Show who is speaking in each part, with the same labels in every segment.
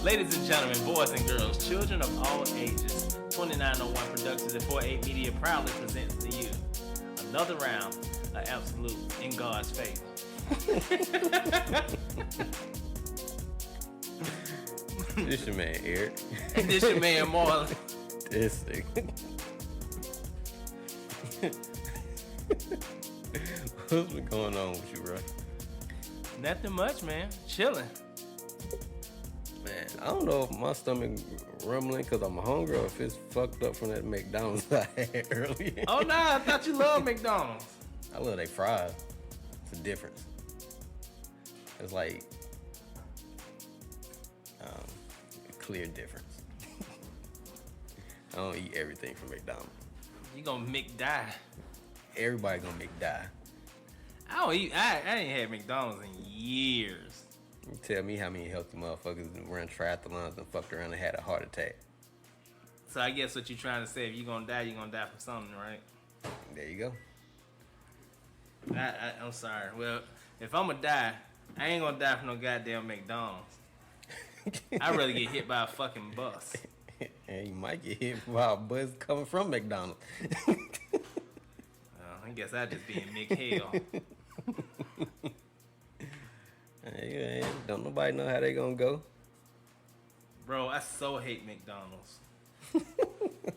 Speaker 1: Ladies and gentlemen, boys and girls, children of all ages, 2901 Productions and 48 Media proudly presents to you another round of Ab-So-Lute in God's favor.
Speaker 2: This your man Eric.
Speaker 1: And this your man Marlon.
Speaker 2: This thing. What's been going on with you, bro?
Speaker 1: Nothing much, man. Chilling.
Speaker 2: Man, I don't know if my stomach rumbling because I'm hungry or if it's fucked up from that McDonald's I had earlier.
Speaker 1: Oh, nah, I thought you loved McDonald's.
Speaker 2: I love they fries. It's a difference. It's like a clear difference. I don't eat everything from McDonald's.
Speaker 1: You gonna McDie.
Speaker 2: Everybody gonna McDie.
Speaker 1: I don't eat. I ain't had McDonald's in years.
Speaker 2: You tell me how many healthy motherfuckers run triathlons and fucked around and had a heart attack.
Speaker 1: So I guess what you're trying to say, if you're gonna die from something, right?
Speaker 2: There you go.
Speaker 1: I'm sorry. Well, if I'm gonna die, I ain't gonna die from no goddamn McDonald's. I'd rather get hit by a fucking bus.
Speaker 2: And you might get hit by a bus coming from McDonald's.
Speaker 1: I guess I'd just be in McHale.
Speaker 2: Hey, man, don't nobody know how they gonna go.
Speaker 1: Bro, I so hate McDonald's.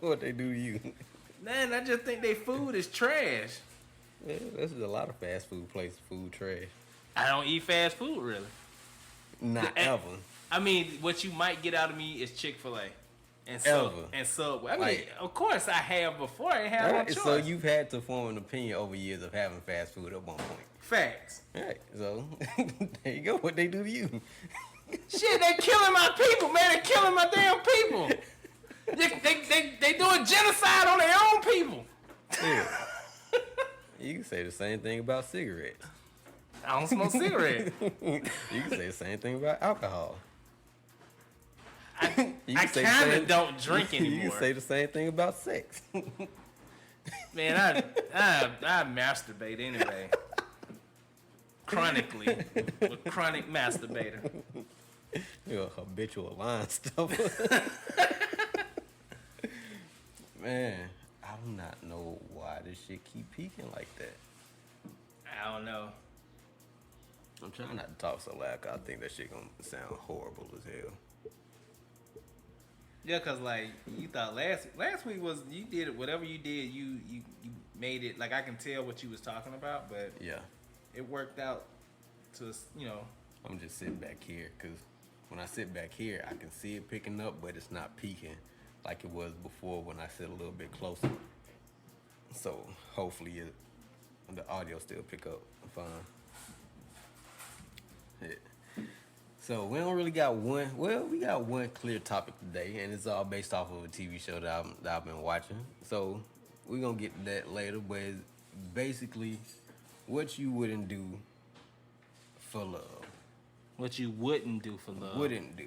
Speaker 2: What they do to you?
Speaker 1: Man, I just think they food is trash.
Speaker 2: Yeah, this is a lot of fast food places, food trash.
Speaker 1: I don't eat fast food, really.
Speaker 2: Not ever.
Speaker 1: I mean, what you might get out of me is Chick-fil-A. And Subway. I mean, of course I have before. I ain't had no choice.
Speaker 2: So you've had to form an opinion over years of having fast food at one point.
Speaker 1: Facts.
Speaker 2: All right, so there you go. What they do to you?
Speaker 1: Shit, they killing my people, man. They killing my damn people. They doing genocide on their own people.
Speaker 2: Yeah. You can say the same thing about cigarettes.
Speaker 1: I don't smoke cigarettes.
Speaker 2: You can say the same thing about alcohol.
Speaker 1: I kind of don't drink anymore.
Speaker 2: You can say the same thing about sex.
Speaker 1: Man, I masturbate anyway. Chronically. A chronic masturbator.
Speaker 2: You're a habitual line stuffer. Man, I do not know why this shit keep peaking like that.
Speaker 1: I don't know.
Speaker 2: I'm trying not to talk so loud because I think that shit gonna sound horrible as hell.
Speaker 1: Yeah, cause like you thought last week was you did it, whatever you did, you made it like I can tell what you was talking about, but
Speaker 2: yeah,
Speaker 1: it worked out to
Speaker 2: I'm just sitting back here because when I sit back here, I can see it picking up, but it's not peaking like it was before when I sit a little bit closer. So hopefully the audio still pick up fine. Yeah. So we don't really got one. Well, we got one clear topic today, and it's all based off of a TV show that I've been watching. So we're gonna get to that later. But it's basically, what you wouldn't do for love.
Speaker 1: what you wouldn't do for love.
Speaker 2: Wouldn't do.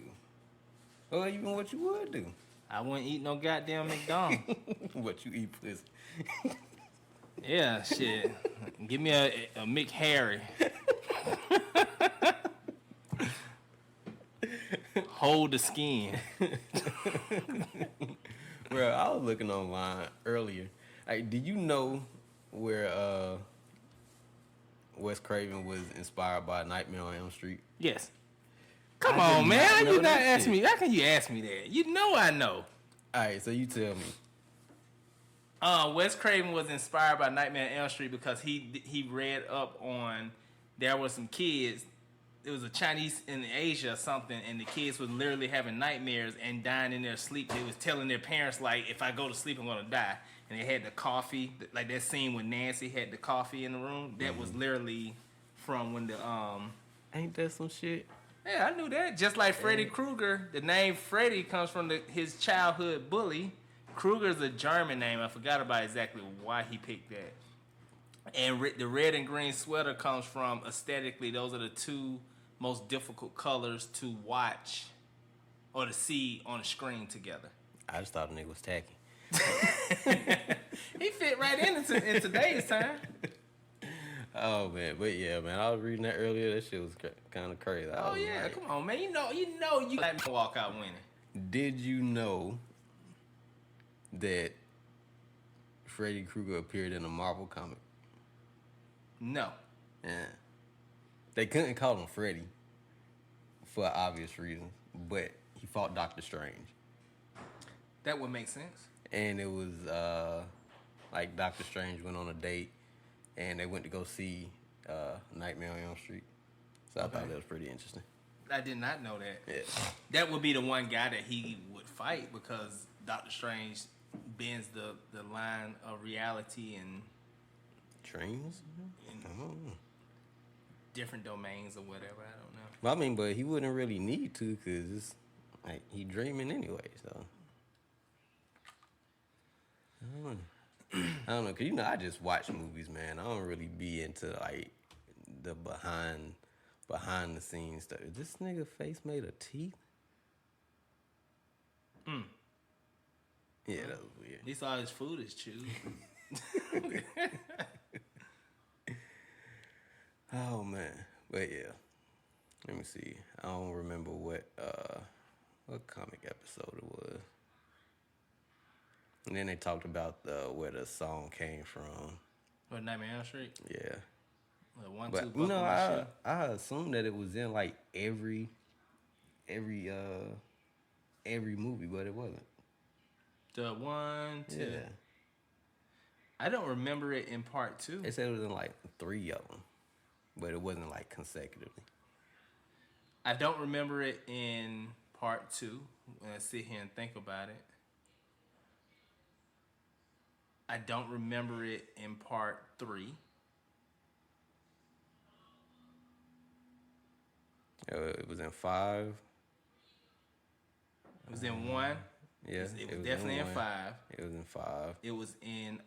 Speaker 2: Or even what you would do.
Speaker 1: I wouldn't eat no goddamn McDonald's.
Speaker 2: What you eat, pussy.
Speaker 1: Yeah, shit. Give me a McHarry. Hold the skin.
Speaker 2: Bro, I was looking online earlier. Like, did you know where Wes Craven was inspired by Nightmare on Elm Street?
Speaker 1: Yes. Come on, man. How you not ask me? How can you ask me that? You know I know.
Speaker 2: All right, so you tell me.
Speaker 1: Wes Craven was inspired by Nightmare on Elm Street because he read up on there were some kids. It was a Chinese in Asia or something, and the kids was literally having nightmares and dying in their sleep. They was telling their parents, like, if I go to sleep, I'm going to die. And they had the coffee, like that scene when Nancy had the coffee in the room. That was literally from when the...
Speaker 2: Ain't that some shit?
Speaker 1: Yeah, I knew that. Just like Freddy Krueger, the name Freddy comes from his childhood bully. Krueger's a German name. I forgot about exactly why he picked that. And the red and green sweater comes from, aesthetically, those are the two most difficult colors to watch or to see on a screen together.
Speaker 2: I just thought the nigga was tacky.
Speaker 1: He fit right in today's time.
Speaker 2: Oh man, but yeah, man, I was reading that earlier. That shit was kind of crazy. I
Speaker 1: Oh
Speaker 2: was
Speaker 1: yeah,
Speaker 2: like,
Speaker 1: come on, man. You let me walk out winning.
Speaker 2: did you know that Freddy Krueger appeared in a Marvel comic?
Speaker 1: No,
Speaker 2: Yeah, they couldn't call him Freddy for obvious reasons, but he fought Doctor Strange,
Speaker 1: that would make sense.
Speaker 2: and it was like Doctor Strange went on a date, and they went to go see Nightmare on Elm Street. So I thought that was pretty interesting.
Speaker 1: I did not know that.
Speaker 2: Yeah.
Speaker 1: That would be the one guy that he would fight because Doctor Strange bends the line of reality and
Speaker 2: Trains?
Speaker 1: in
Speaker 2: I don't know.
Speaker 1: different domains or whatever. I don't know.
Speaker 2: Well, I mean, but he wouldn't really need to because it's like he dreaming anyway. So I don't know, cause I just watch movies, man. I don't really be into like the behind the scenes stuff. Is this nigga face made of teeth? Yeah, that was weird.
Speaker 1: At least all his food is chewed.
Speaker 2: Oh man, but yeah. Let me see. I don't remember what comic episode it was. And then they talked about where the song came from.
Speaker 1: What, Nightmare on Elm Street?
Speaker 2: Yeah.
Speaker 1: Well, one,
Speaker 2: But
Speaker 1: two, buckle my shoe.
Speaker 2: I assumed that it was in like every movie, but it wasn't.
Speaker 1: The 1, 2.
Speaker 2: Yeah.
Speaker 1: I don't remember it in part 2.
Speaker 2: They said it was in like 3 of them, but it wasn't like consecutively.
Speaker 1: I don't remember it in part 2 when I sit here and think about it. I don't remember it in part 3.
Speaker 2: It was in 5.
Speaker 1: It was in 1.
Speaker 2: Yeah,
Speaker 1: It was definitely in 5.
Speaker 2: It was in 5.
Speaker 1: It was in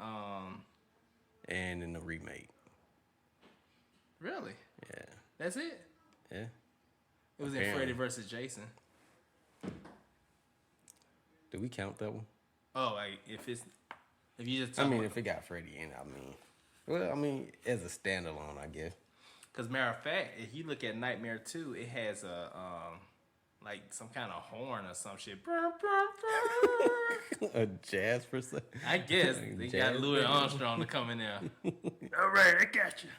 Speaker 2: And in the remake.
Speaker 1: Really?
Speaker 2: Yeah.
Speaker 1: That's it?
Speaker 2: Yeah.
Speaker 1: It was in Freddy versus Jason.
Speaker 2: Do we count that one?
Speaker 1: Oh, like if you just
Speaker 2: if it got Freddy in, as a standalone, I guess.
Speaker 1: Because matter of fact, if you look at Nightmare 2, it has a like some kind of horn or some shit.
Speaker 2: A jazz for some.
Speaker 1: I guess they got Louis Armstrong to come in there. All right, I got you.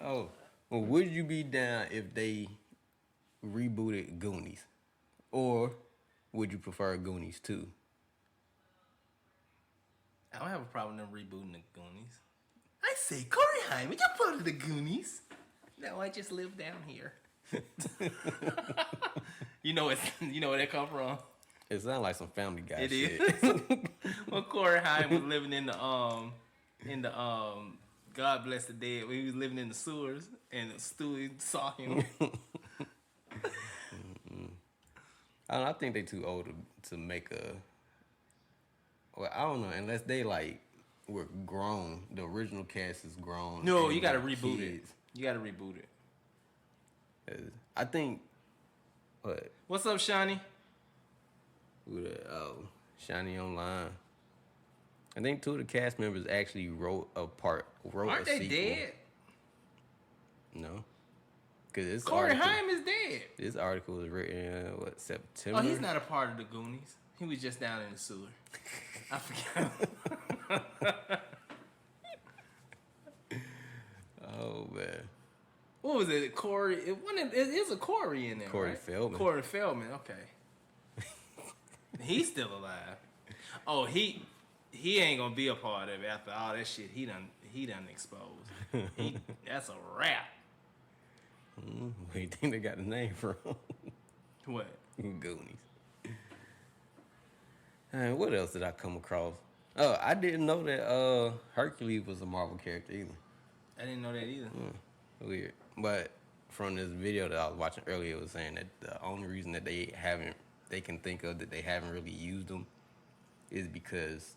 Speaker 2: Oh, well, would you be down if they rebooted Goonies, or would you prefer Goonies 2?
Speaker 1: I don't have a problem with them rebooting the Goonies. I say, Corey Haim, you're part of the Goonies. No, I just live down here. You know where that come from?
Speaker 2: It sounds like some Family Guy
Speaker 1: It
Speaker 2: shit.
Speaker 1: is. Well, Corey Haim was living in the God Bless the Dead, when he was living in the sewers and Stewie stalking him.
Speaker 2: I think they too old to make a. Well, I don't know, unless they like were grown. The original cast is grown.
Speaker 1: No, you gotta reboot it. You gotta reboot it.
Speaker 2: I think. What?
Speaker 1: What's up, Shawnee?
Speaker 2: Shiny Online. I think 2 of the cast members actually wrote
Speaker 1: Aren't
Speaker 2: a
Speaker 1: they
Speaker 2: sequel.
Speaker 1: dead?
Speaker 2: No. Because
Speaker 1: Corey Haim is dead.
Speaker 2: This article was written in, September?
Speaker 1: Oh, he's not a part of the Goonies. He was just down in the sewer. I forgot.
Speaker 2: Oh, man.
Speaker 1: What was it? Corey? It is a Corey in there,
Speaker 2: Corey
Speaker 1: right?
Speaker 2: Feldman.
Speaker 1: Corey Feldman, okay. He's still alive. Oh, he ain't gonna be a part of it after all that shit he done exposed. That's a wrap.
Speaker 2: Where do you think they got the name from?
Speaker 1: What?
Speaker 2: Goonies. And what else did I come across? Oh, I didn't know that Hercules was a Marvel character either.
Speaker 1: I didn't know that either.
Speaker 2: Weird. But from this video that I was watching earlier, it was saying that the only reason that they can think of that they haven't really used him is because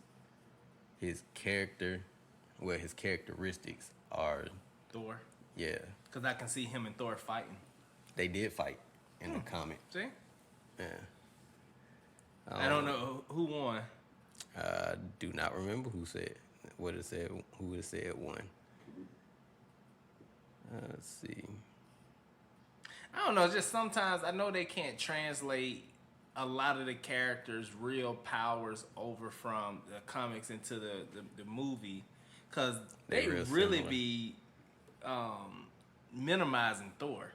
Speaker 2: his characteristics are
Speaker 1: Thor.
Speaker 2: Yeah.
Speaker 1: Because I can see him and Thor fighting.
Speaker 2: They did fight in the comic.
Speaker 1: See?
Speaker 2: Yeah.
Speaker 1: I don't know who won.
Speaker 2: I do not remember who said. would have said who would have said one. Let's see.
Speaker 1: I don't know. Just sometimes I know they can't translate a lot of the characters' real powers over from the comics into the movie, because they really
Speaker 2: similar.
Speaker 1: be minimizing Thor.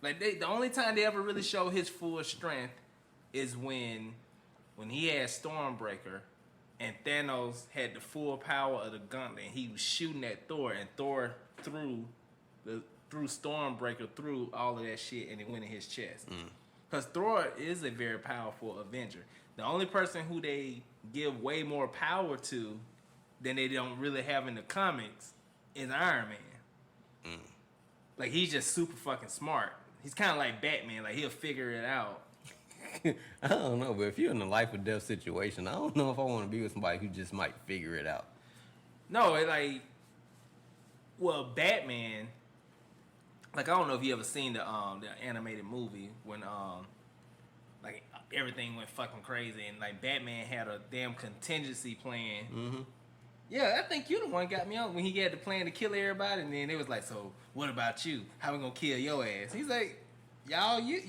Speaker 1: Like the only time they ever really show his full strength is when he had Stormbreaker, and Thanos had the full power of the gauntlet, and he was shooting at Thor, and Thor threw Stormbreaker through all of that shit, and it went in his chest. Because Thor is a very powerful Avenger. The only person who they give way more power to than they don't really have in the comics is Iron Man. Like, he's just super fucking smart. He's kind of like Batman. Like, he'll figure it out.
Speaker 2: I don't know, but if you're in a life or death situation, I don't know if I want to be with somebody who just might figure it out.
Speaker 1: No, Batman. Like, I don't know if you ever seen the animated movie when like everything went fucking crazy, and like Batman had a damn contingency plan.
Speaker 2: Mm-hmm.
Speaker 1: Yeah, I think you the one got me on when he had the plan to kill everybody, and then it was like, so what about you? How we gonna kill your ass? He's like, y'all, you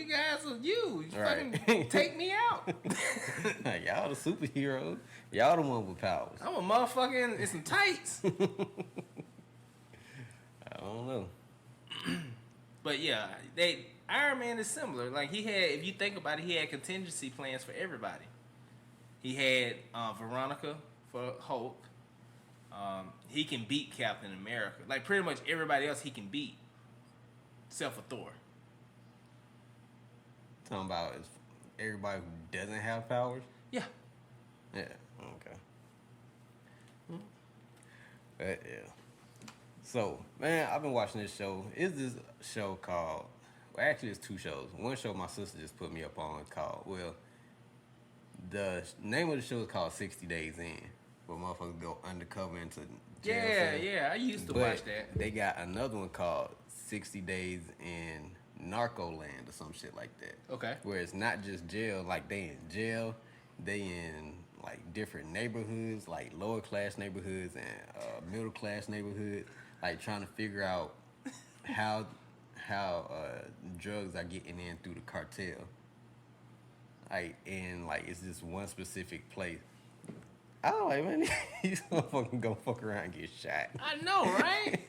Speaker 1: guys are you.
Speaker 2: Right.
Speaker 1: Fucking take me out.
Speaker 2: Y'all the superheroes. Y'all the one with powers.
Speaker 1: I'm a motherfucking in some tights.
Speaker 2: I don't know.
Speaker 1: But yeah, Iron Man is similar. Like, he had, if you think about it, he had contingency plans for everybody. He had Veronica for Hulk. He can beat Captain America. Like, pretty much everybody else he can beat, except for Thor.
Speaker 2: Talking about is everybody who doesn't have powers?
Speaker 1: Yeah.
Speaker 2: Yeah, okay. But yeah. So, man, I've been watching this show. It's this show called, well, actually it's two shows. One show my sister just put me up on called, well, the name of the show is called 60 Days In, where motherfuckers go undercover into jail.
Speaker 1: Yeah, I used to watch that.
Speaker 2: They got another one called 60 Days in Narcoland or some shit like that.
Speaker 1: Okay.
Speaker 2: Where it's not just jail, like they in jail, they in like different neighborhoods, like lower class neighborhoods and middle class neighborhoods, like trying to figure out how drugs are getting in through the cartel. Like, and like it's this one specific place. I don't like, man, he's gonna fuck around and get shot.
Speaker 1: I know, right?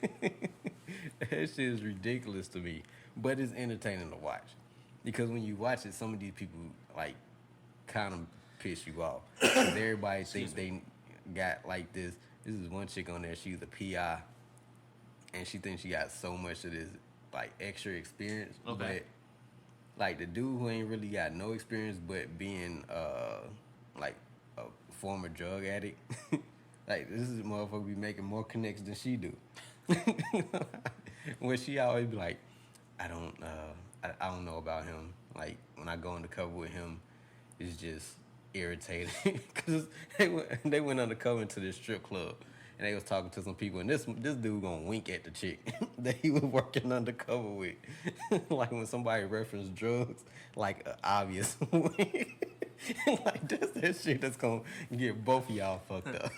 Speaker 2: That shit is ridiculous to me, but it's entertaining to watch because when you watch it, some of these people like kind of piss you off. 'Cause everybody thinks they got like this. This is one chick on there. She's a PI, and she thinks she got so much of this like extra experience.
Speaker 1: Okay.
Speaker 2: But like the dude who ain't really got no experience, but being like a former drug addict, like this is a motherfucker be making more connections than she do. When she always be like, I don't know about him. Like when I go undercover with him, it's just irritating because they went undercover into this strip club and they was talking to some people, and this dude gonna wink at the chick that he was working undercover with, like when somebody referenced drugs, like an obvious wink. Like that's that shit that's gonna get both of y'all fucked up.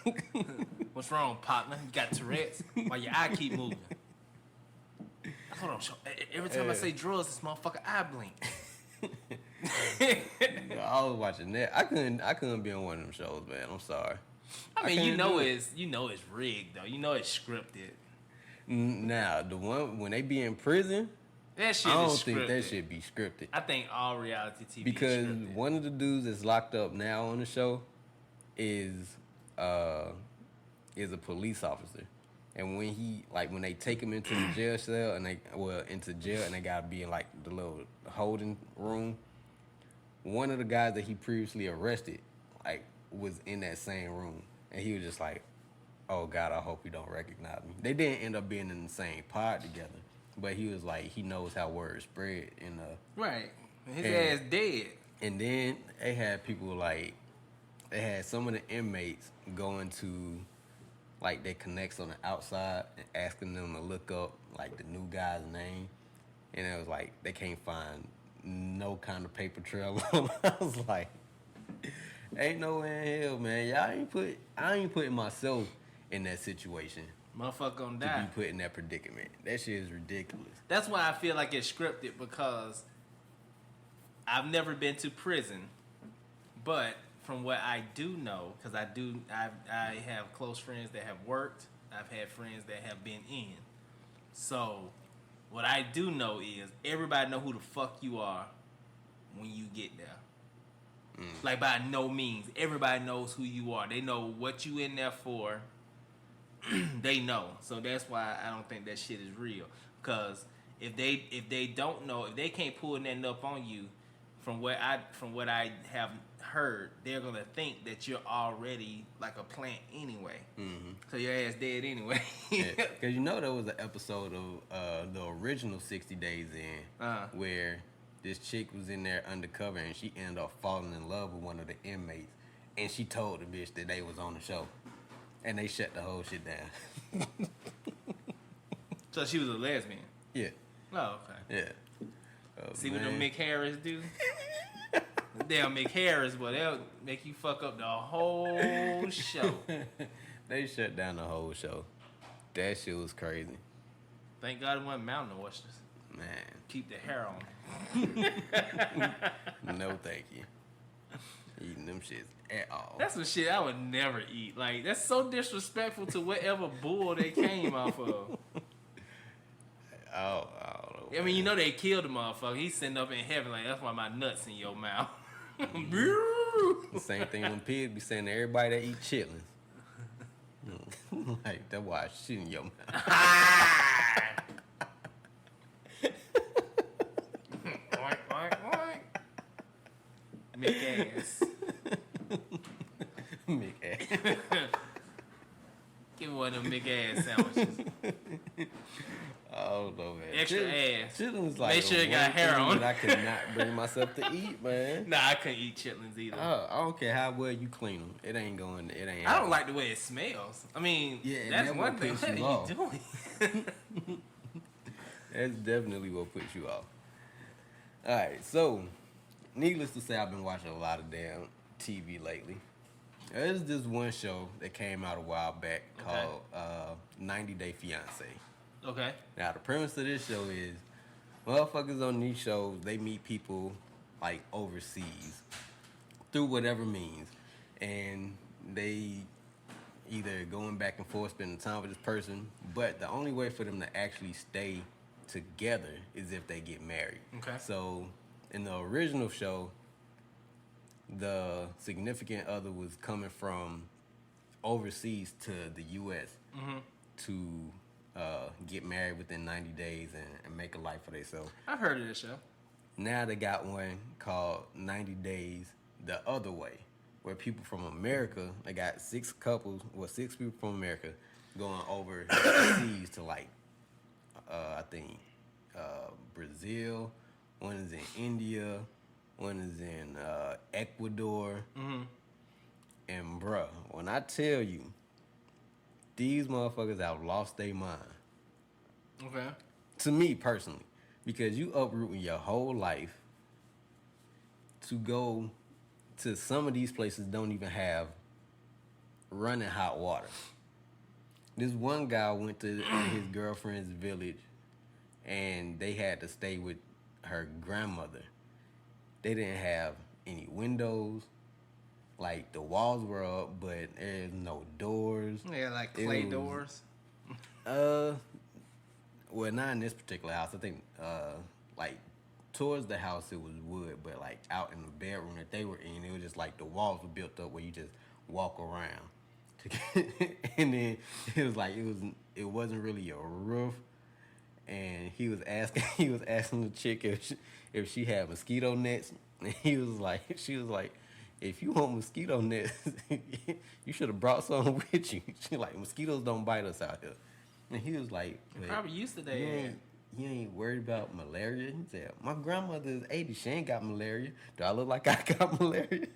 Speaker 1: What's wrong, partner? You got Tourette's? Why your eye keep moving? Hold on, every time I say drugs, this motherfucker eye blink.
Speaker 2: I was watching that. I couldn't be on one of them shows, man. I'm sorry.
Speaker 1: I mean, you know it's rigged though. You know it's scripted.
Speaker 2: Now the one when they be in prison,
Speaker 1: That shit
Speaker 2: I don't
Speaker 1: is scripted.
Speaker 2: think that should be scripted.
Speaker 1: I think all reality TV
Speaker 2: Because
Speaker 1: is scripted.
Speaker 2: one of the dudes that's locked up now on the show is a police officer. And when they take him into the jail cell and into jail and they gotta be in like the little holding room, one of the guys that he previously arrested like was in that same room, and he was just like, oh God, I hope you don't recognize me. They didn't end up being in the same pod together, but he was like, he knows how words spread in the
Speaker 1: Right. His ass dead.
Speaker 2: And then they had people like, they had some of the inmates going to like their connects on the outside and asking them to look up like the new guy's name, and it was like they can't find no kind of paper trail. I was like, Ain't no way in hell, man. I ain't putting myself in that situation
Speaker 1: Motherfucker gonna
Speaker 2: to
Speaker 1: die.
Speaker 2: be put in that predicament. That shit is ridiculous.
Speaker 1: That's why I feel like it's scripted because I've never been to prison, but from what I do know, because I have close friends that have worked. I've had friends that have been in. So what I do know is everybody know who the fuck you are when you get there. Like by no means, everybody knows who you are. They know what you in there for. They know, so that's why I don't think that shit is real. Cause if they don't know, if they can't pull nothing up on you, from what I have heard, they're gonna think that you're already like a plant anyway. Mm-hmm. So your ass dead anyway.
Speaker 2: Yeah, cause you know there was an episode of the original 60 Days In where this chick was in there undercover and she ended up falling in love with one of the inmates, and she told the bitch that they was on the show. And they shut the whole shit down.
Speaker 1: So she was a lesbian?
Speaker 2: Yeah.
Speaker 1: Oh, okay.
Speaker 2: Yeah. Oh,
Speaker 1: See what them Mick Harris do? Damn Mick Harris, boy, they'll make you fuck up the whole show.
Speaker 2: They shut down the whole show. That shit was crazy.
Speaker 1: Thank God it wasn't mountain oysters.
Speaker 2: Man.
Speaker 1: Keep the hair on.
Speaker 2: No, thank you. Eating them shits at all.
Speaker 1: That's some shit I would never eat. Like, that's so disrespectful to whatever bull they came off of.
Speaker 2: Oh, I don't know.
Speaker 1: I mean, you know they killed the motherfucker. He's sitting up in heaven like, that's why my nuts in your mouth.
Speaker 2: The same thing when pigs be saying to everybody that eat chitlins. Like, that's why I shit in your mouth.
Speaker 1: Oink, oink, oink. Mick ass.
Speaker 2: Mick ass.
Speaker 1: Give me one of them big ass sandwiches.
Speaker 2: I don't know, man.
Speaker 1: Extra ass.
Speaker 2: Chitlins like
Speaker 1: Make sure it got hair on.
Speaker 2: That I could not bring myself to eat, man.
Speaker 1: Nah, I couldn't eat chitlins either.
Speaker 2: I don't care how well you clean them. It ain't going. It ain't.
Speaker 1: I don't like the way it smells. I mean,
Speaker 2: Yeah,
Speaker 1: that's one thing.
Speaker 2: piss
Speaker 1: What
Speaker 2: you
Speaker 1: are
Speaker 2: off.
Speaker 1: you doing?
Speaker 2: That's definitely what puts you off. All right, so needless to say, I've been watching a lot of damn TV lately. There's this one show that came out a while back called 90 Day Fiance.
Speaker 1: Okay.
Speaker 2: Now, the premise of this show is motherfuckers on these shows, they meet people like overseas through whatever means. And they either going back and forth, spending time with this person, but the only way for them to actually stay together is if they get married.
Speaker 1: Okay.
Speaker 2: So, in the original show, the significant other was coming from overseas to the U.S. To get married within 90 days and make a life for themselves.
Speaker 1: I've heard of this show.
Speaker 2: Now they got one called 90 Days the Other Way, where people from America, they got six people from America going overseas to like, I think, Brazil, one is in India, one is in Ecuador. And bruh, when I tell you, these motherfuckers have lost their mind.
Speaker 1: Okay.
Speaker 2: To me personally, because you uprooting your whole life to go to some of these places don't even have running hot water. This one guy went to his girlfriend's village and they had to stay with her grandmother. They didn't have any windows. Like, the walls were up, but there's no doors.
Speaker 1: Yeah, like clay doors.
Speaker 2: Well, not in this particular house. I think, like, towards the house it was wood, but, like, out in the bedroom that they were in, it was just, like, the walls were built up where you just walk around. And then it was, like, it wasn't really a roof. And he was asking the chick if she had mosquito nets. And she was like, if you want mosquito nets, you should have brought some with you. She like, mosquitoes don't bite us out here. And he was like,
Speaker 1: Probably used to that.
Speaker 2: you ain't worried about malaria? He said, my grandmother is 80. She ain't got malaria. Do I look like I got malaria?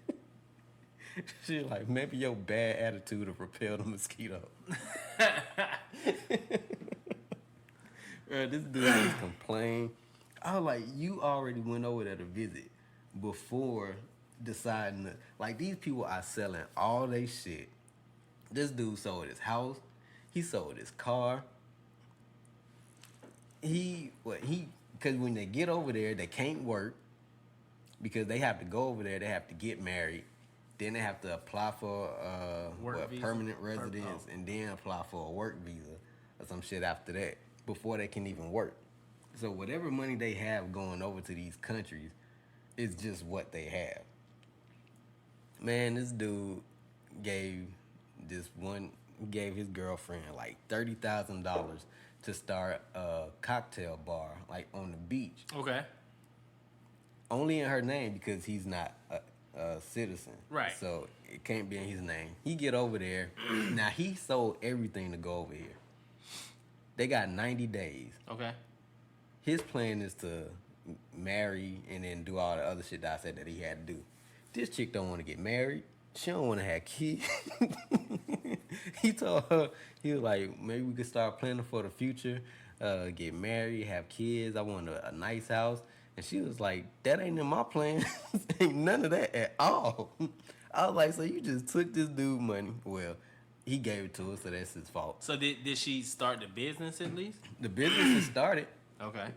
Speaker 2: She like, maybe your bad attitude will repel the mosquito. This dude just complained. I was like, you already went over there to visit before deciding to, like, these people are selling all they shit. This dude sold his house. He sold his car. Because when they get over there, they can't work because they have to go over there. They have to get married. Then they have to apply for permanent residence, and then apply for a work visa or some shit after that before they can even work. So whatever money they have going over to these countries is just what they have. Man, this dude gave gave his girlfriend like $30,000 to start a cocktail bar like on the beach.
Speaker 1: Okay.
Speaker 2: Only in her name because he's not a citizen.
Speaker 1: Right.
Speaker 2: So it can't be in his name. He get over there. Now he sold everything to go over here. They got 90 days.
Speaker 1: Okay.
Speaker 2: His plan is to marry and then do all the other shit that I said that he had to do. This chick don't want to get married. She don't want to have kids. He told her, he was like, maybe we could start planning for the future, get married, have kids. I want a nice house. And she was like, that ain't in my plan. Ain't none of that at all. I was like, so you just took this dude money. Well, he gave it to her, so that's his fault.
Speaker 1: So did she start the business at least?
Speaker 2: The business is started.
Speaker 1: Okay.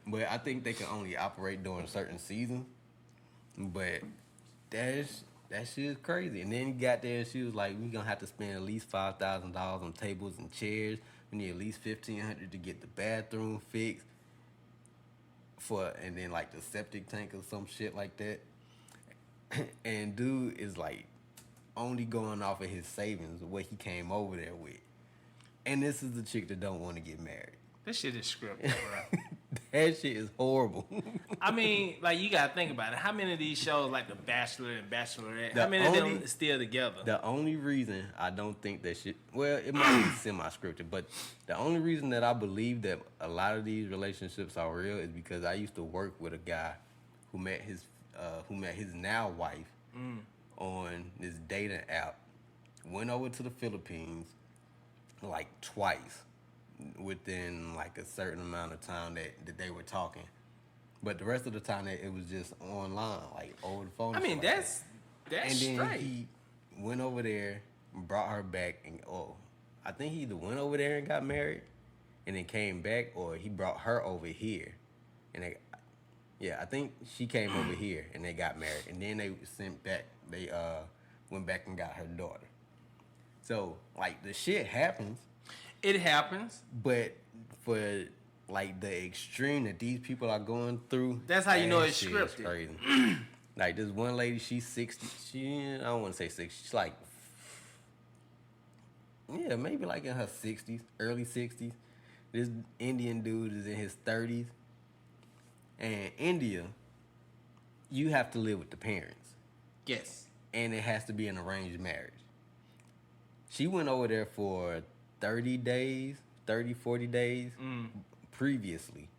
Speaker 2: But I think they can only operate during certain seasons. But that shit is crazy. And then he got there and she was like, we gonna have to spend at least $5,000 on tables and chairs. We need at least $1,500 to get the bathroom fixed. And then like the septic tank or some shit like that. And dude is like only going off of his savings, what he came over there with. And this is the chick that don't want to get married.
Speaker 1: This shit is scripted, bro.
Speaker 2: That shit is horrible.
Speaker 1: I mean, like, you gotta think about it. How many of these shows, like The Bachelor and Bachelorette, how many of them still together?
Speaker 2: The only reason I don't think that shit, well, it might be semi-scripted, but the only reason that I believe that a lot of these relationships are real is because I used to work with a guy who met his now wife on this dating app, went over to the Philippines like twice within like a certain amount of time that they were talking, but the rest of the time it was just online, like over the phone.
Speaker 1: I mean, that's
Speaker 2: and
Speaker 1: straight.
Speaker 2: then he went over there, brought her back, and I think he either went over there and got married, and then came back, or he brought her over here, and I think she came over here and they got married, and then they sent back. They went back and got her daughter. So like the shit happens.
Speaker 1: It happens.
Speaker 2: But for like the extreme that these people are going through,
Speaker 1: that's how you know it's scripted.
Speaker 2: Crazy. Like this one lady, she's 60. I don't want to say 60. She's like, yeah, maybe like in her 60s, early 60s. This Indian dude is in his 30s. And India, you have to live with the parents.
Speaker 1: Yes.
Speaker 2: And it has to be an arranged marriage. She went over there for 30 days, 40 days previously.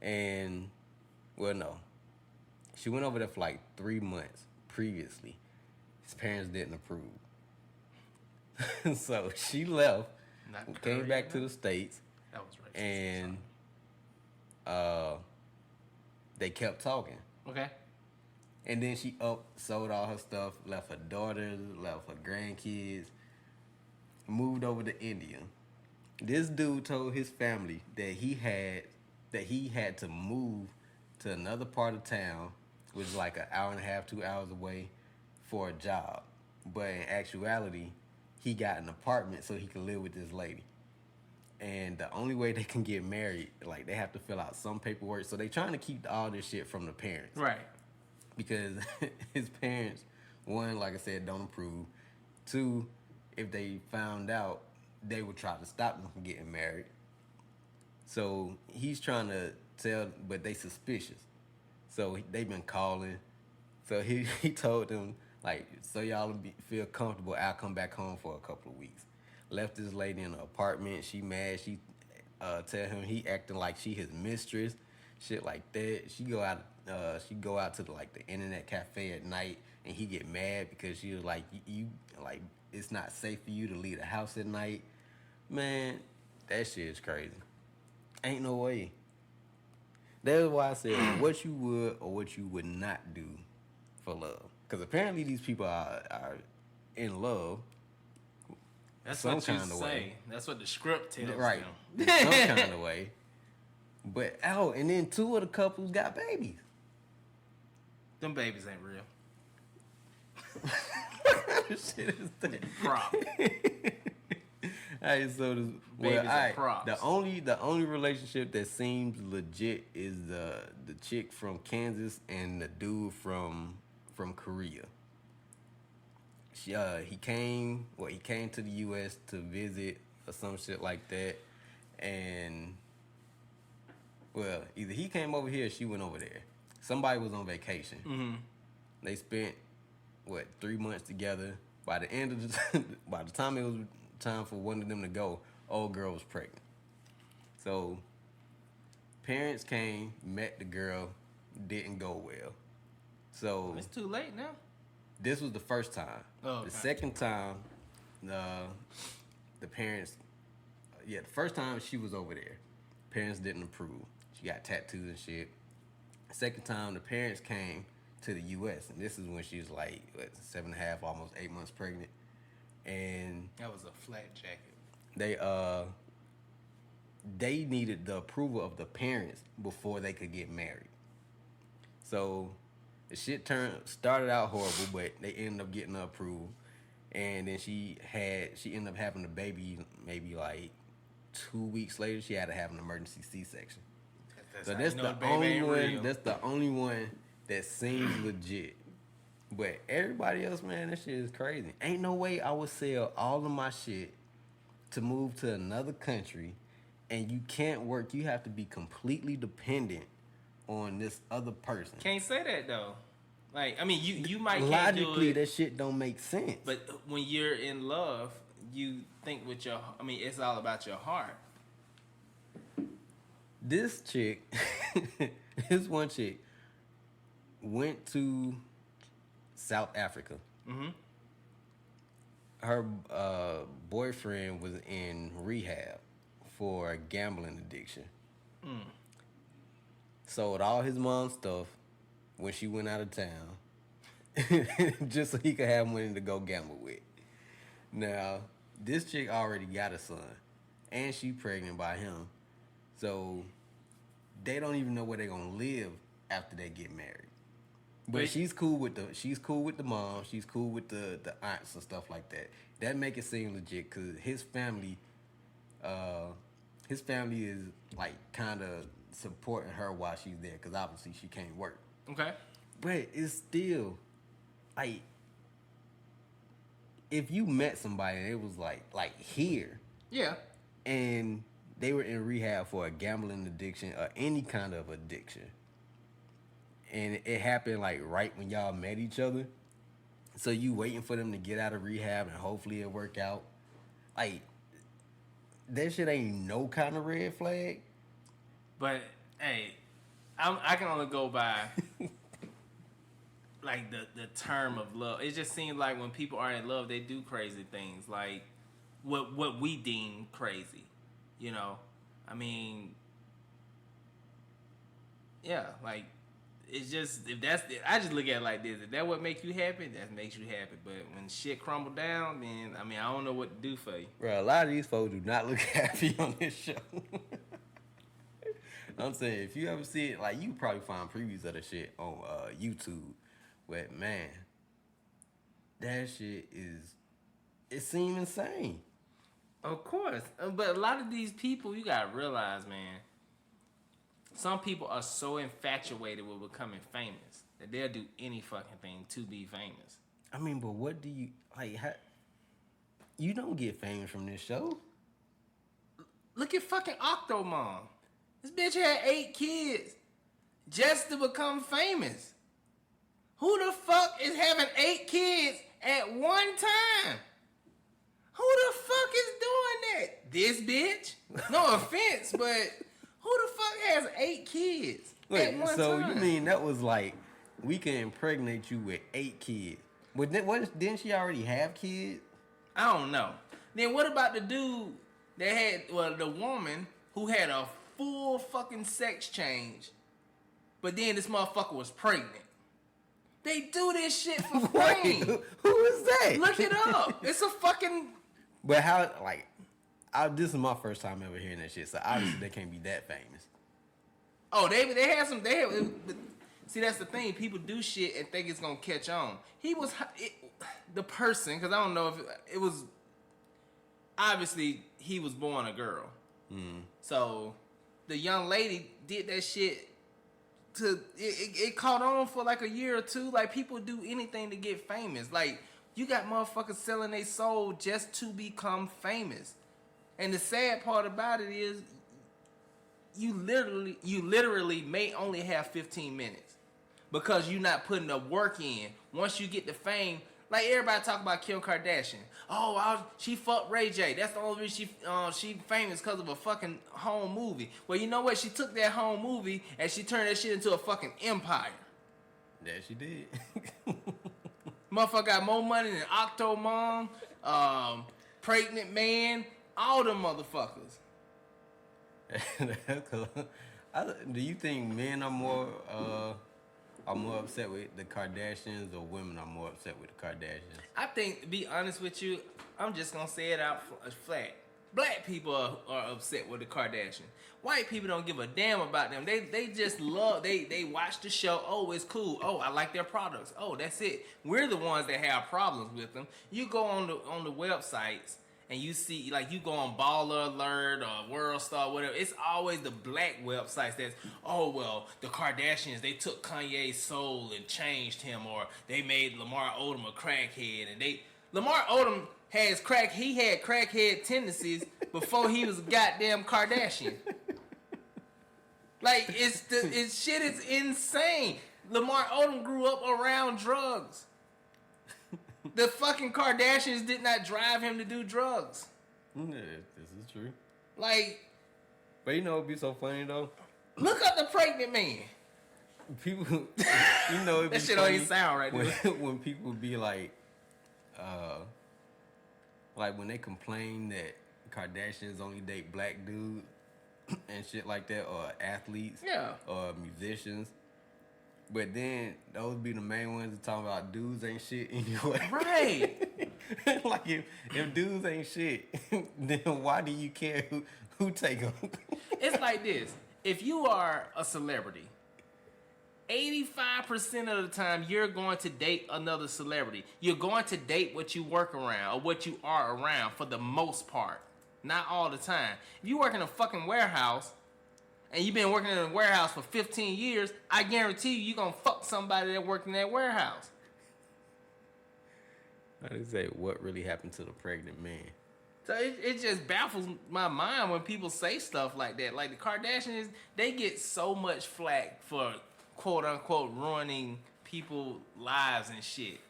Speaker 2: And, well, no. She went over there for like 3 months previously. His parents didn't approve. So she left, came back to the States.
Speaker 1: That was racist.
Speaker 2: And they kept talking.
Speaker 1: Okay.
Speaker 2: And then she sold all her stuff, left her daughters, left her grandkids, moved over to India. This dude told his family that he had to move to another part of town, which is like an hour and a half, 2 hours away, for a job. But in actuality, he got an apartment so he could live with this lady. And the only way they can get married, like they have to fill out some paperwork. So they trying to keep all this shit from the parents.
Speaker 1: Right.
Speaker 2: Because his parents, one, like I said, don't approve. Two, if they found out, they would try to stop them from getting married. So he's trying to tell, but they suspicious. So they've been calling. So he told them, like, so y'all feel comfortable, I'll come back home for a couple of weeks. Left this lady in an apartment. She mad. She tell him he acting like she his mistress, shit like that. She go out to the internet cafe at night, and he get mad because she was like, you like, it's not safe for you to leave the house at night. Man, that shit is crazy. Ain't no way. That's why I said what you would or what you would not do for love. Because apparently these people are in love.
Speaker 1: That's
Speaker 2: some
Speaker 1: what you
Speaker 2: kind of
Speaker 1: say.
Speaker 2: way.
Speaker 1: That's what the script tells
Speaker 2: Right.
Speaker 1: them.
Speaker 2: In some kind of way. But, and then 2 of the couples got babies.
Speaker 1: Them babies ain't real.
Speaker 2: Shit is that?
Speaker 1: Prop.
Speaker 2: Alright, so this,
Speaker 1: Babies are props.
Speaker 2: the only relationship that seems legit is the chick from Kansas and the dude from Korea. He came to the U.S. to visit or some shit like that, and well, either he came over here or she went over there. Somebody was on vacation.
Speaker 1: Mm-hmm.
Speaker 2: They spent 3 months together. By the end of by the time it was time for one of them to go, old girl was pregnant. So parents came, met the girl, didn't go well. So
Speaker 1: It's too late now.
Speaker 2: this was the first time.
Speaker 1: Oh, okay.
Speaker 2: The second time, the parents, the first time she was over there, parents didn't approve. She got tattoos and shit. Second time, the parents came to the U.S. and this is when she was like 7.5, almost 8 months pregnant, and
Speaker 1: That was a flat jacket.
Speaker 2: they needed the approval of the parents before they could get married. So the shit started out horrible, but they ended up getting the approval, and then she ended up having a baby maybe like 2 weeks later. She had to have an emergency C-section. So that's the only one. That's the only one that seems legit. But everybody else, man, that shit is crazy. Ain't no way I would sell all of my shit to move to another country, and you can't work. You have to be completely dependent on this other person.
Speaker 1: Can't say that though. Like, I mean, you might can't
Speaker 2: Logically,
Speaker 1: do it,
Speaker 2: that shit don't make sense.
Speaker 1: but when you're in love, you think with your. I mean, it's all about your heart.
Speaker 2: This chick, this one chick, went to South Africa.
Speaker 1: Mm-hmm.
Speaker 2: Her boyfriend was in rehab for a gambling addiction. Sold all his mom's stuff when she went out of town just so he could have money to go gamble with. Now, this chick already got a son, and she pregnant by him. So they don't even know where they're gonna live after they get married. But she's cool with the mom. She's cool with the aunts and stuff like that. That make it seem legit because his family is like kind of supporting her while she's there because obviously she can't work.
Speaker 1: Okay.
Speaker 2: But it's still like if you met somebody and it was like here,
Speaker 1: Yeah.
Speaker 2: and they were in rehab for a gambling addiction or any kind of addiction, and it happened like right when y'all met each other, so you waiting for them to get out of rehab and hopefully it work out. Like that shit ain't no kind of red flag.
Speaker 1: But hey, I can only go by like the term of love. It just seems like when people are in love, they do crazy things, like what we deem crazy. You know, I mean, yeah, like it's just I just look at it like this. If that what make you happy, that makes you happy. But when shit crumble down, then I mean I don't know what to do for you.
Speaker 2: Bro, a lot of these folks do not look happy on this show. I'm saying if you ever see it, like you probably find previews of the shit on YouTube. But man, that shit it seems insane.
Speaker 1: Of course, but a lot of these people, you gotta realize, man. Some people are so infatuated with becoming famous that they'll do any fucking thing to be famous.
Speaker 2: I mean, but what do you like? You don't get famous from this show.
Speaker 1: Look at fucking Octomom. This bitch had 8 kids just to become famous. Who the fuck is having 8 kids at one time? Who the fuck is doing that? This bitch? No offense, but who the fuck has 8 kids at one
Speaker 2: so
Speaker 1: time?
Speaker 2: you mean that was like we can impregnate you with 8 kids? But didn't she already have kids?
Speaker 1: I don't know. Then what about the dude that had, the woman who had a full fucking sex change, but then this motherfucker was pregnant? They do this shit for
Speaker 2: Wait,
Speaker 1: fame.
Speaker 2: who is that?
Speaker 1: Look it up. It's a fucking.
Speaker 2: But how, like, this is my first time ever hearing that shit, so obviously they can't be that famous.
Speaker 1: Oh, they had some. See, that's the thing. People do shit and think it's gonna catch on. The person, because I don't know if it was. Obviously, he was born a girl. Mm. So, the young lady did that shit. It caught on for like a year or two. Like, people do anything to get famous. Like, you got motherfuckers selling their soul just to become famous. And the sad part about it is, you literally may only have 15 minutes because you're not putting the work in. Once you get the fame, like everybody talk about Kim Kardashian. Oh, she fucked Ray J. That's the only reason she famous because of a fucking home movie. Well, you know what? She took that home movie and she turned that shit into a fucking empire.
Speaker 2: Yeah, she did.
Speaker 1: Motherfucker got more money than Octomom, Pregnant Man, all them motherfuckers.
Speaker 2: Do you think men are more upset with the Kardashians, or women are more upset with the Kardashians?
Speaker 1: I think, to be honest with you, I'm just gonna say it out flat. Black people are upset with the Kardashians. White people don't give a damn about them. They just love. They watch the show. Oh, it's cool. Oh, I like their products. Oh, that's it. We're the ones that have problems with them. You go on the websites and you see, like, you go on Baller Alert or World Star, whatever. It's always the black websites that's, oh, well, the Kardashians, they took Kanye's soul and changed him, or they made Lamar Odom a crackhead, and Lamar Odom had crackhead tendencies before he was a goddamn Kardashian. Like, shit is insane. Lamar Odom grew up around drugs. The fucking Kardashians did not drive him to do drugs.
Speaker 2: Yeah, this is true.
Speaker 1: Like,
Speaker 2: but you know it'd be so funny though.
Speaker 1: Look up the Pregnant Man.
Speaker 2: People, you know, it'd be
Speaker 1: that shit
Speaker 2: funny
Speaker 1: don't even sound right.
Speaker 2: When people be like when they complain that Kardashians only date black dudes and shit like that, or athletes,
Speaker 1: yeah,
Speaker 2: or musicians. But then those be the main ones that talking about dudes ain't shit anyway.
Speaker 1: Right.
Speaker 2: Like if dudes ain't shit, then why do you care who take them?
Speaker 1: It's like this. If you are a celebrity, 85% of the time you're going to date another celebrity. You're going to date what you work around or what you are around for the most part. Not all the time. If you work in a fucking warehouse, and you've been working in a warehouse for 15 years, I guarantee you're going to fuck somebody that worked in that warehouse.
Speaker 2: I just say, what really happened to the pregnant man?
Speaker 1: So it just baffles my mind when people say stuff like that. Like, the Kardashians, they get so much flack for, quote unquote, ruining people's lives and shit.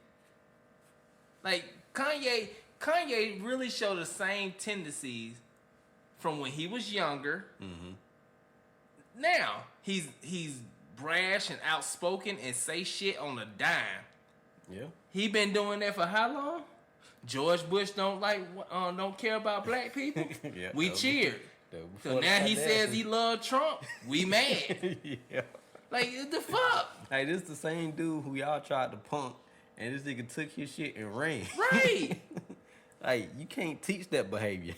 Speaker 1: Like, Kanye really showed the same tendencies from when he was younger. Mm-hmm. Now, he's brash and outspoken and say shit on a dime.
Speaker 2: Yeah.
Speaker 1: He been doing that for how long? George Bush don't care about black people? Yeah, we cheered. So now he says he loved Trump. We mad. Yeah. Like, what the fuck?
Speaker 2: Hey, this is the same dude who y'all tried to punk, and this nigga took his shit and ran.
Speaker 1: Right.
Speaker 2: Like, you can't teach that behavior.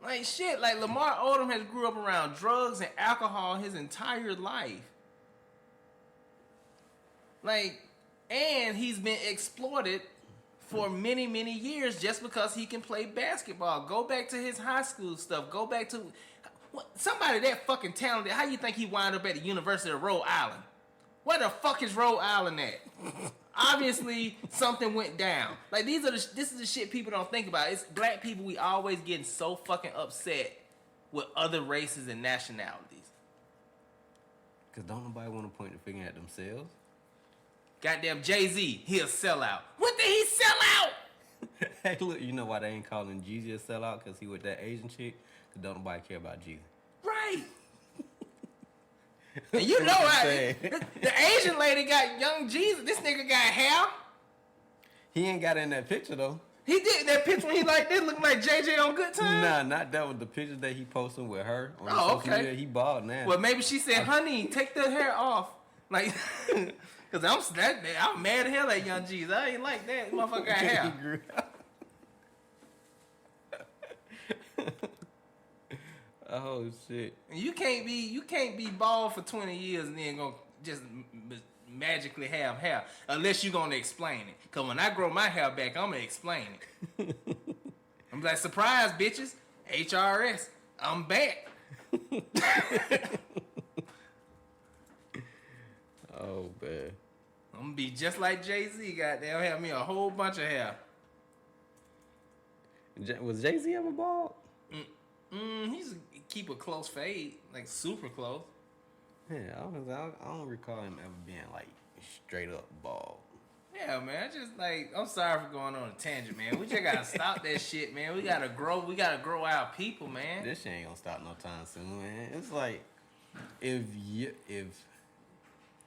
Speaker 1: Like, shit, like, Lamar Odom has grew up around drugs and alcohol his entire life. Like, and he's been exploited for many, many years just because he can play basketball. Go back to his high school stuff. Go back to somebody that fucking talented. How you think he wound up at the University of Rhode Island? Where the fuck is Rhode Island at? Obviously, something went down. Like, this is the shit people don't think about. It's black people, we always getting so fucking upset with other races and nationalities.
Speaker 2: Because don't nobody want to point the finger at themselves.
Speaker 1: Goddamn Jay-Z, he a sellout. What did he sell out?
Speaker 2: Hey, look, you know why they ain't calling Jeezy a sellout? Because he with that Asian chick? Because don't nobody care about Jeezy.
Speaker 1: Right. And you know the Asian lady got young Jesus. This nigga got hair.
Speaker 2: He ain't got in that picture, though.
Speaker 1: He did that picture when he like this, look like JJ on Good Time.
Speaker 2: Nah, not that one. The picture that he posting with her on social media, he bald now.
Speaker 1: Well, maybe she said, honey, take the hair off. Like, Cause I'm mad at hell at Young G's. I ain't like that motherfucker got hair.
Speaker 2: Oh shit!
Speaker 1: And you can't be bald for 20 years and then gonna just magically have hair unless you gonna explain it. Cause when I grow my hair back, I'm gonna explain it. I'm like, surprise, bitches! HRS, I'm back.
Speaker 2: Oh man.
Speaker 1: I'm gonna be just like Jay-Z. Goddamn, have me a whole bunch of hair.
Speaker 2: Was Jay-Z ever bald?
Speaker 1: He's keep a close fade, like super close.
Speaker 2: Yeah, I don't recall him ever being like straight up bald.
Speaker 1: Yeah, man. I'm sorry for going on a tangent, man. We just gotta stop that shit, man. We gotta grow our people, man.
Speaker 2: This shit ain't gonna stop no time soon, man. It's like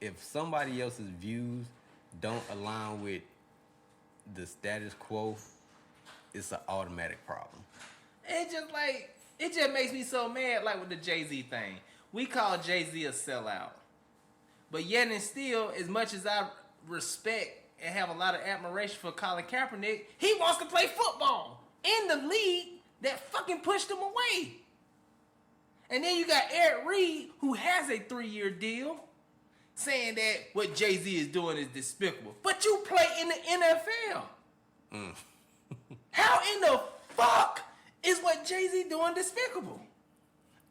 Speaker 2: if somebody else's views don't align with the status quo, it's an automatic problem.
Speaker 1: It just makes me so mad, like with the Jay-Z thing. We call Jay-Z a sellout. But yet and still, as much as I respect and have a lot of admiration for Colin Kaepernick, he wants to play football in the league that fucking pushed him away. And then you got Eric Reed, who has a 3-year deal, saying that what Jay-Z is doing is despicable. But you play in the NFL. How in the fuck is what Jay-Z doing despicable?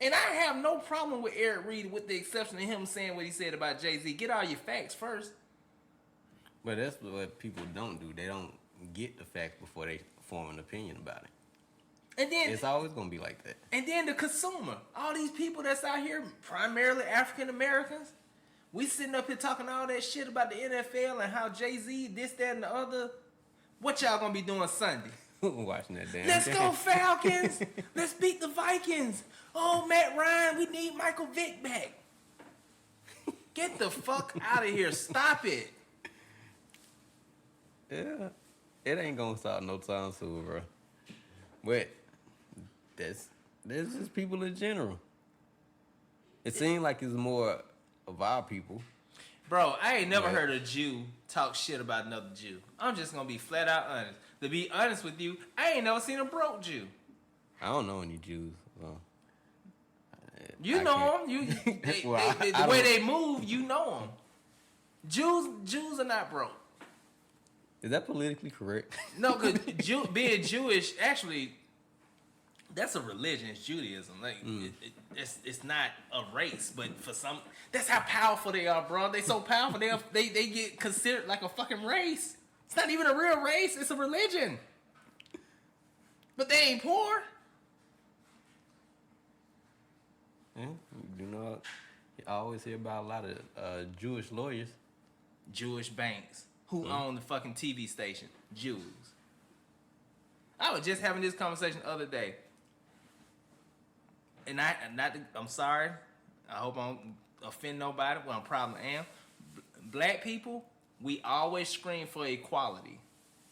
Speaker 1: And I have no problem with Eric Reed, with the exception of him saying what he said about Jay-Z. Get all your facts first.
Speaker 2: But that's what people don't do. They don't get the facts before they form an opinion about it.
Speaker 1: And then
Speaker 2: it's always gonna be like that.
Speaker 1: And then the consumer, all these people that's out here, primarily African Americans, we sitting up here talking all that shit about the NFL and how Jay-Z, this, that, and the other. What y'all gonna be doing Sunday?
Speaker 2: Watching that damn.
Speaker 1: Let's go Falcons. Let's beat the Vikings. Oh, Matt Ryan, we need Michael Vick back. Get the fuck out of here. Stop it.
Speaker 2: Yeah, it ain't gonna stop no time soon, bro. But that's just people in general. It seems like it's more of our people.
Speaker 1: Bro, I ain't never heard a Jew talk shit about another Jew. I'm just gonna be flat out honest. To be honest with you, I ain't never seen a broke Jew.
Speaker 2: I don't know any Jews. So
Speaker 1: you know them. The way they move, you know them. Jews are not broke.
Speaker 2: Is that politically correct?
Speaker 1: No, because being Jewish, actually, that's a religion. It's Judaism. Like it's not a race, but for some, that's how powerful they are, bro. They so powerful. They get considered like a fucking race. It's not even a real race. It's a religion. But they ain't poor.
Speaker 2: Yeah, you know, I always hear about a lot of Jewish lawyers,
Speaker 1: Jewish banks who own the fucking TV station. Jews. I was just having this conversation the other day. And I'm sorry. I hope I don't offend nobody. Well, I probably am. Black people, we always scream for equality,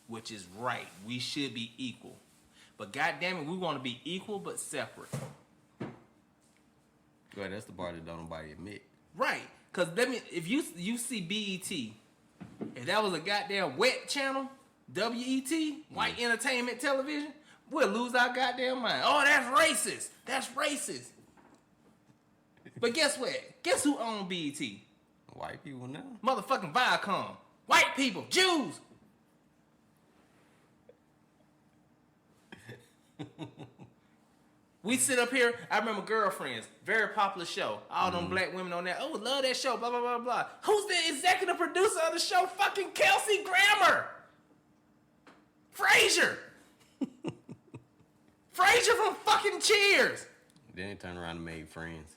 Speaker 1: which is right. We should be equal. But goddamn it, we want to be equal but separate.
Speaker 2: Well, that's the part that don't nobody admit.
Speaker 1: Right. Because if you see BET, if that was a goddamn wet channel, WET, white entertainment television, we'll lose our goddamn mind. Oh, that's racist. That's racist. But guess what? Guess who owned BET?
Speaker 2: White people now.
Speaker 1: Motherfucking Viacom. White people. Jews. We sit up here. I remember Girlfriends. Very popular show. All them black women on there. Oh, love that show. Blah, blah, blah, blah. Who's the executive producer of the show? Fucking Kelsey Grammer. Frasier. Frasier from fucking Cheers.
Speaker 2: Then they turned around and made Friends.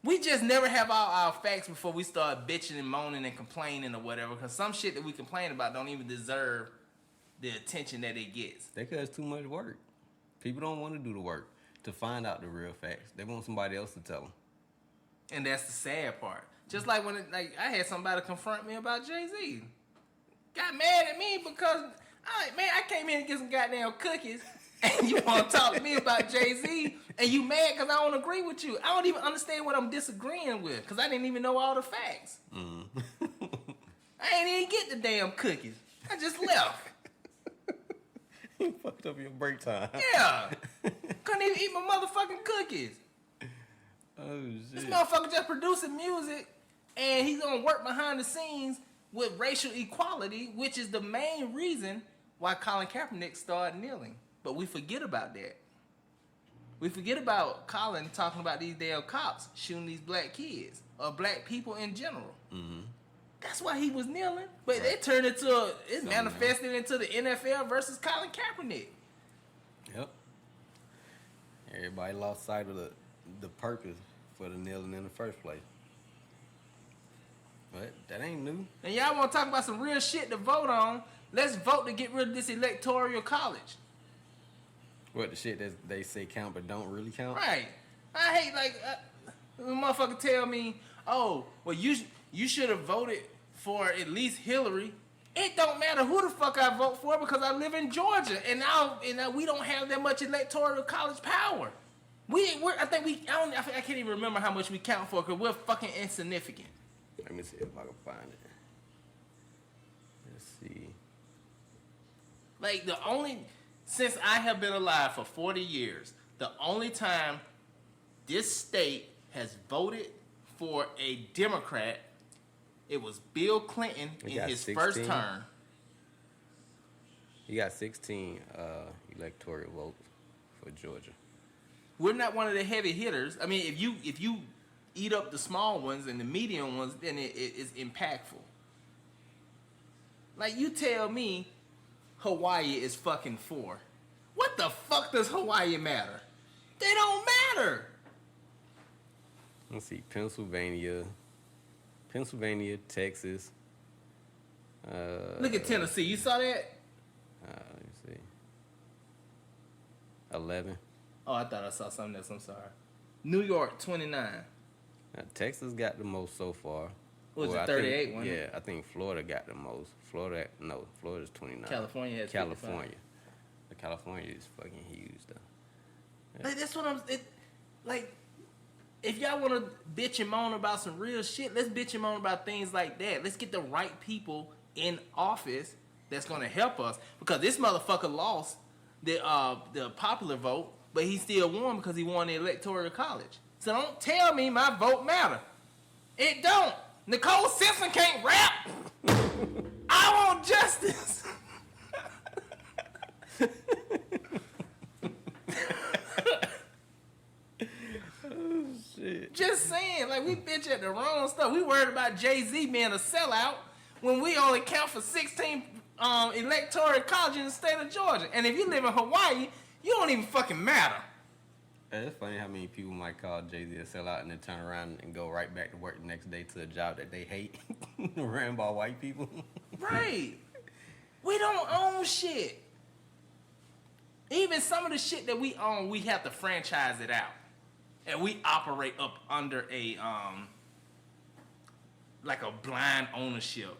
Speaker 1: We just never have all our facts before we start bitching and moaning and complaining or whatever. Because some shit that we complain about don't even deserve the attention that it gets.
Speaker 2: That cause too much work. People don't want to do the work to find out the real facts. They want somebody else to tell them.
Speaker 1: And that's the sad part. Just like when I had somebody confront me about Jay-Z. Got mad at me because I came in to get some goddamn cookies. And you want to talk to me about Jay-Z, and you mad because I don't agree with you. I don't even understand what I'm disagreeing with because I didn't even know all the facts. I ain't even get the damn cookies. I just left.
Speaker 2: You fucked up your break time.
Speaker 1: Yeah. Couldn't even eat my motherfucking cookies.
Speaker 2: Oh, shit.
Speaker 1: This motherfucker just producing music, and he's going to work behind the scenes with racial equality, which is the main reason why Colin Kaepernick started kneeling. But we forget about that. We forget about Colin talking about these damn cops shooting these black kids or black people in general. Mm-hmm. That's why he was kneeling. But it turned into, manifested into the NFL versus Colin Kaepernick.
Speaker 2: Yep. Everybody lost sight of the purpose for the kneeling in the first place. But that ain't new.
Speaker 1: And y'all want to talk about some real shit to vote on? Let's vote to get rid of this electoral college.
Speaker 2: What, the shit that they say count but don't really count?
Speaker 1: Right. I hate, like, a motherfucker tell me, oh, well, you should have voted for at least Hillary. It don't matter who the fuck I vote for because I live in Georgia, and now we don't have that much electoral college power. I can't even remember how much we count for because we're fucking insignificant.
Speaker 2: Let me see if I can find it. Let's see.
Speaker 1: Like, since I have been alive for 40 years, the only time this state has voted for a Democrat, it was Bill Clinton in his 16? First term.
Speaker 2: He got 16 electoral votes for Georgia.
Speaker 1: We're not one of the heavy hitters. I mean, if you eat up the small ones and the medium ones, then it is impactful. Like, you tell me Hawaii is fucking 4. What the fuck does Hawaii matter? They don't matter.
Speaker 2: Let's see, Pennsylvania, Texas.
Speaker 1: Look at Tennessee. You saw that?
Speaker 2: Let me see. 11.
Speaker 1: Oh, I thought I saw something else. I'm sorry. New York, 29.
Speaker 2: Texas got the most so far.
Speaker 1: Was it 38 one?
Speaker 2: Yeah, I think Florida got the most. Florida's 29.
Speaker 1: California has 55.
Speaker 2: California is fucking huge though.
Speaker 1: Yeah. Like, that's what if y'all want to bitch and moan about some real shit, let's bitch and moan about things like that. Let's get the right people in office that's gonna help us, because this motherfucker lost the popular vote, but he still won because he won the electoral college. So don't tell me my vote matter. It don't. Nicole Simpson can't rap. I want justice.
Speaker 2: Oh, shit.
Speaker 1: Just saying, like, we bitch at the wrong stuff. We worried about Jay-Z being a sellout when we only count for 16 electoral colleges in the state of Georgia. And if you live in Hawaii, you don't even fucking matter.
Speaker 2: It's funny how many people might call Jay-Z a sellout and then turn around and go right back to work the next day to a job that they hate, ran by white people.
Speaker 1: Right. We don't own shit. Even some of the shit that we own, we have to franchise it out. And we operate up under a, like a blind ownership.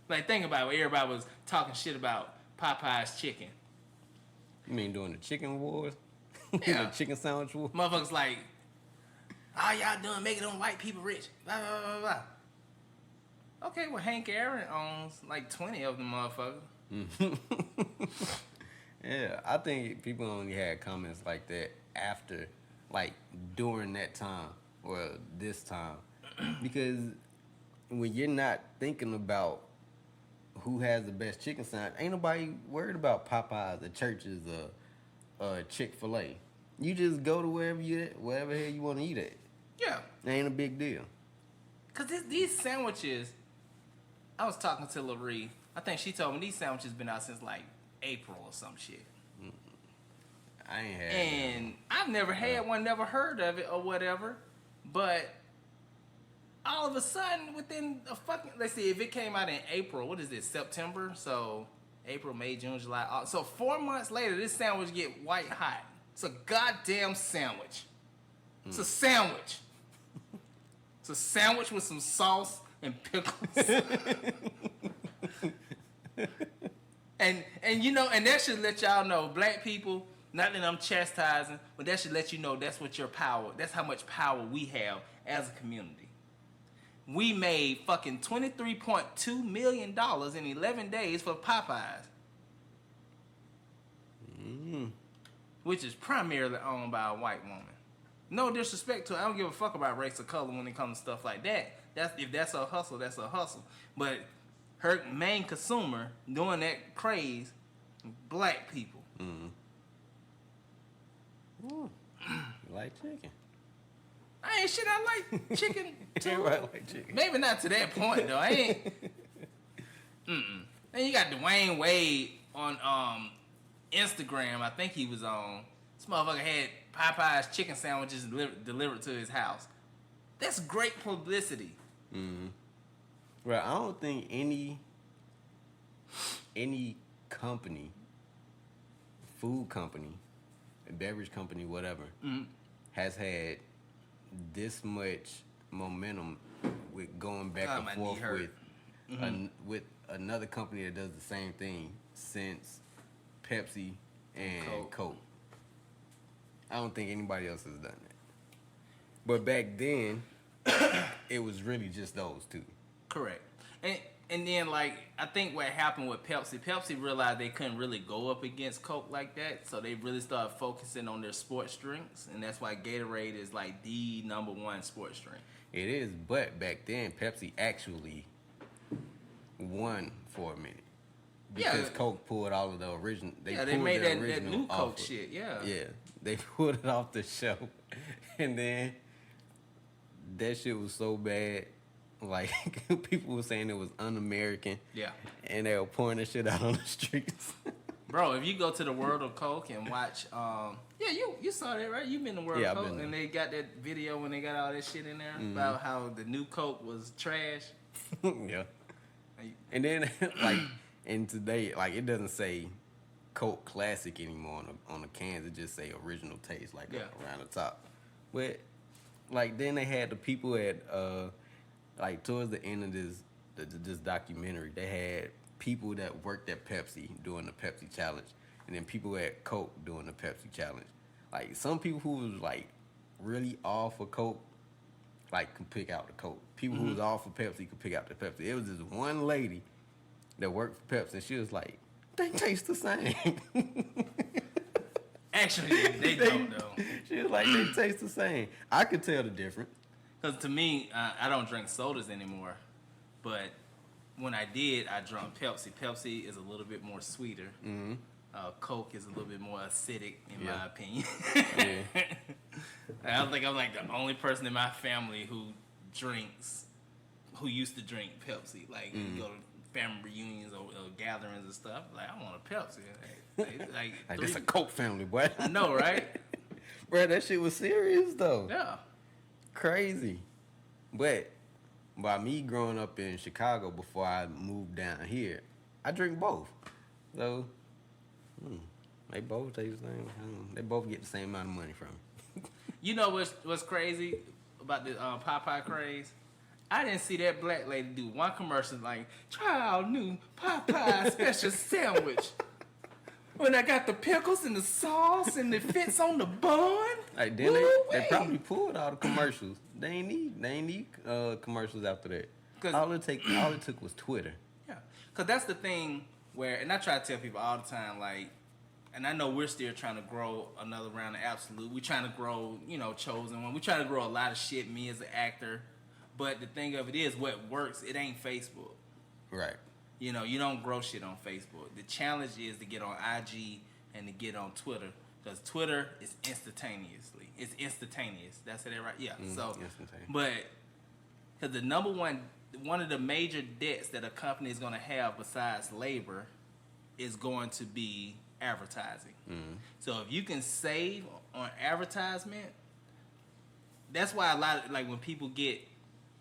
Speaker 1: Like, think about it. Everybody was talking shit about Popeye's chicken.
Speaker 2: You mean doing the chicken wars?
Speaker 1: Yeah.
Speaker 2: The chicken sandwich war?
Speaker 1: Motherfuckers like, all y'all doing making them white people rich. Blah, blah, blah, blah. Okay, well, Hank Aaron owns like 20 of them motherfuckers.
Speaker 2: Yeah, I think people only had comments like that after, like, during that time or this time. Because when you're not thinking about who has the best chicken sandwich, ain't nobody worried about Popeyes, the churches, Chick-fil-A. You just go to wherever hell you want to eat at.
Speaker 1: Yeah.
Speaker 2: It ain't a big deal.
Speaker 1: Because these sandwiches, I was talking to Laree. I think she told me these sandwiches been out since like April or some shit.
Speaker 2: I ain't had
Speaker 1: And
Speaker 2: one.
Speaker 1: I've never had one, never heard of it or whatever. But all of a sudden, within a fucking, let's see, if it came out in April, what is this, September? So April, May, June, July, August. So 4 months later, this sandwich get white hot. It's a goddamn sandwich. It's a sandwich. It's a sandwich with some sauce and pickles. And you know, and that should let y'all know, black people, not that I'm chastising, but that should let you know that's what your power, that's how much power we have as a community. We made fucking $23.2 million in 11 days for Popeyes. Which is primarily owned by a white woman. No disrespect to her. I don't give a fuck about race or color when it comes to stuff like that. If that's a hustle, that's a hustle. But her main consumer doing that craze, black people.
Speaker 2: You like chicken?
Speaker 1: I ain't shit. I like chicken too.
Speaker 2: Everybody like chicken.
Speaker 1: Maybe not to that point though. I ain't. Then you got Dwayne Wade on Instagram. I think he was on. This motherfucker had Popeye's chicken sandwiches delivered to his house. That's great publicity.
Speaker 2: Right. I don't think any company, food company, beverage company, whatever, has had this much momentum with going back and forth with another company that does the same thing since Pepsi and Coke. I don't think anybody else has done that. But back then, it was really just those two.
Speaker 1: Correct. And then, like, I think what happened with Pepsi realized they couldn't really go up against Coke like that, so they really started focusing on their sports drinks, and that's why Gatorade is, like, the #1 sports drink.
Speaker 2: It is, but back then, Pepsi actually won for a minute. Because Coke pulled all of the original. They
Speaker 1: made that new Coke shit, yeah.
Speaker 2: Yeah, they pulled it off the shelf, and then that shit was so bad. Like, people were saying it was un-American. Yeah. And they were pouring that shit out on the streets.
Speaker 1: Bro, if you go to the World of Coke and watch, you saw that, right? You've been to World of Coke, and they got that video when they got all that shit in there about how the new Coke was trash.
Speaker 2: Yeah. And then, like, and today, like, it doesn't say Coke Classic anymore on the cans. It just say original taste, like, around the top. But, like, then they had the people at, like, towards the end of this documentary, they had people that worked at Pepsi doing the Pepsi challenge, and then people at Coke doing the Pepsi challenge. Like, some people who was, like, really all for Coke, like, could pick out the Coke. People who was all for Pepsi could pick out the Pepsi. It was this one lady that worked for Pepsi, and she was like, they taste the same.
Speaker 1: Actually, they don't, though.
Speaker 2: She was like, they taste the same. I could tell the difference.
Speaker 1: Because to me, I don't drink sodas anymore. But when I did, I drank Pepsi. Pepsi is a little bit more sweeter. Coke is a little bit more acidic, in my opinion. I think I'm like the only person in my family who used to drink Pepsi. Like, you go to family reunions or gatherings and stuff. Like, I want a Pepsi.
Speaker 2: Like this a Coke family, boy.
Speaker 1: I know, right?
Speaker 2: Bro, that shit was serious, though.
Speaker 1: Yeah.
Speaker 2: Crazy. But by me growing up in Chicago before I moved down here, I drink both. So, they both taste the same. They both get the same amount of money from me.
Speaker 1: You know what's crazy about the Popeye craze? I didn't see that black lady do one commercial like, try our new Popeye special sandwich. When I got the pickles and the sauce and it fits on the bun.
Speaker 2: Like, then they probably pulled all the commercials. They ain't need commercials after that. All it took was Twitter.
Speaker 1: Yeah, because that's the thing where, and I try to tell people all the time, like, and I know we're still trying to grow another round of Ab-So-Lute. We're trying to grow, Chosen One. We're trying to grow a lot of shit, me as an actor. But the thing of it is, what works, it ain't Facebook. Right. You don't grow shit on Facebook. The challenge is to get on IG and to get on Twitter. Because Twitter is instantaneously. It's instantaneous. That's it, right? Yeah. So, but because the number one of the major debts that a company is going to have besides labor is going to be advertising. So if you can save on advertisement, that's why a lot of, like, when people get,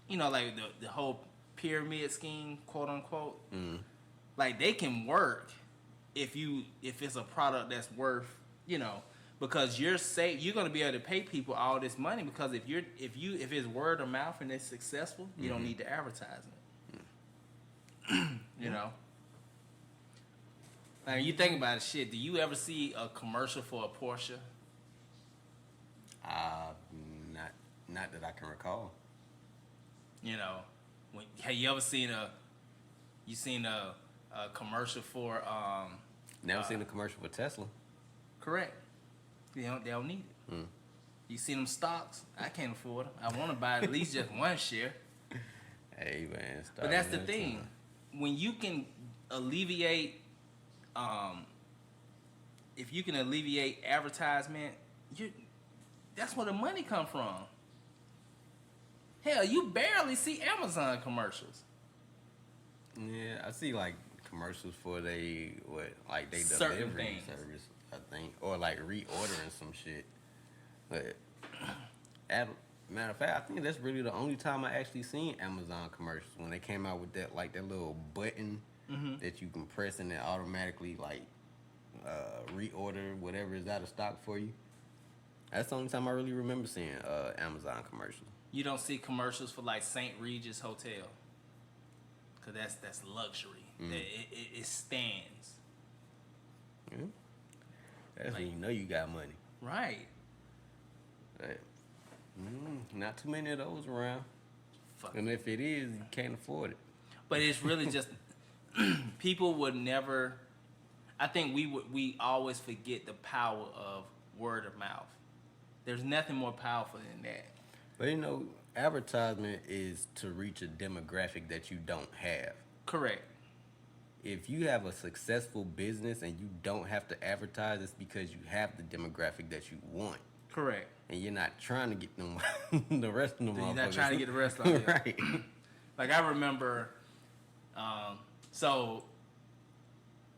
Speaker 1: like the whole pyramid scheme, quote unquote, like, they can work if it's a product that's worth, because you're going to be able to pay people all this money, because if it's word of mouth and it's successful, you don't need the advertisement. Like you think about it, shit. Do you ever see a commercial for a Porsche?
Speaker 2: Uh, not not that I can recall.
Speaker 1: You know, have you ever seen a commercial for
Speaker 2: Never seen a commercial for Tesla.
Speaker 1: correct? They don't need it.
Speaker 2: Hmm.
Speaker 1: You see them stocks? I can't afford them. I want to buy at least just one share.
Speaker 2: Hey man,
Speaker 1: But that's the thing. When you can alleviate, if you can alleviate advertisement, that's where the money come from. Hell, you barely see Amazon commercials.
Speaker 2: Yeah, I see like commercials for they
Speaker 1: Certain
Speaker 2: delivery
Speaker 1: things.
Speaker 2: service, I think, or like reordering some shit. But matter of fact, I think that's really the only time I actually seen Amazon commercials when they came out with that little button that you can press and it automatically reorder whatever is out of stock for you. That's the only time I really remember seeing Amazon commercials.
Speaker 1: You don't see commercials for like St. Regis Hotel, cause that's luxury. It stands.
Speaker 2: Yeah. That's when you know you got money.
Speaker 1: Right.
Speaker 2: But, not too many of those around.
Speaker 1: Fuck.
Speaker 2: And if it is, you can't afford it.
Speaker 1: But it's really just people would never. I think we always forget the power of word of mouth. There's nothing more powerful than that.
Speaker 2: But you know, advertisement is to reach a demographic that you don't have.
Speaker 1: Correct.
Speaker 2: If you have a successful business and you don't have to advertise, it's because you have the demographic that you want.
Speaker 1: Correct.
Speaker 2: And you're not trying to get them the rest of them.
Speaker 1: You're not trying to get the rest of it.
Speaker 2: Right.
Speaker 1: Like I remember,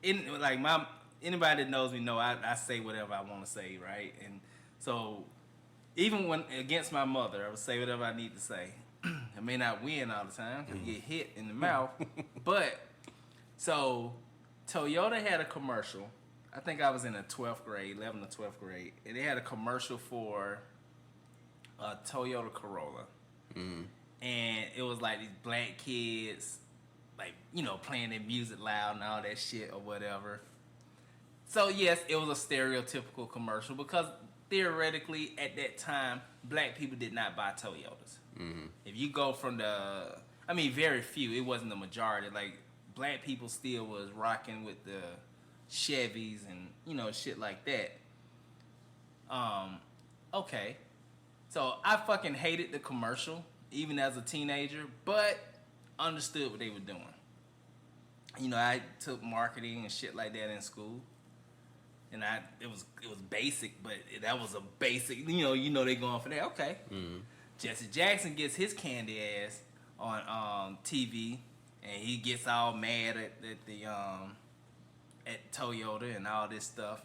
Speaker 1: anybody that knows me know I say whatever I want to say, right? And so even when against my mother, I would say whatever I need to say. I may not win all the time because you get hit in the mouth, but so Toyota had a commercial. I think I was in the 12th grade, 11th or 12th grade, and they had a commercial for a Toyota Corolla. And it was like these black kids, like, playing their music loud and all that shit or whatever. So, yes, it was a stereotypical commercial because theoretically at that time, black people did not buy Toyotas. If you go from very few, it wasn't the majority. Like, black people still was rocking with the Chevys and, shit like that. Okay. So, I fucking hated the commercial, even as a teenager, but understood what they were doing. I took marketing and shit like that in school. And it was basic, but that was a basic, they going for that. Okay. Jesse Jackson gets his candy ass on TV, and he gets all mad at Toyota and all this stuff,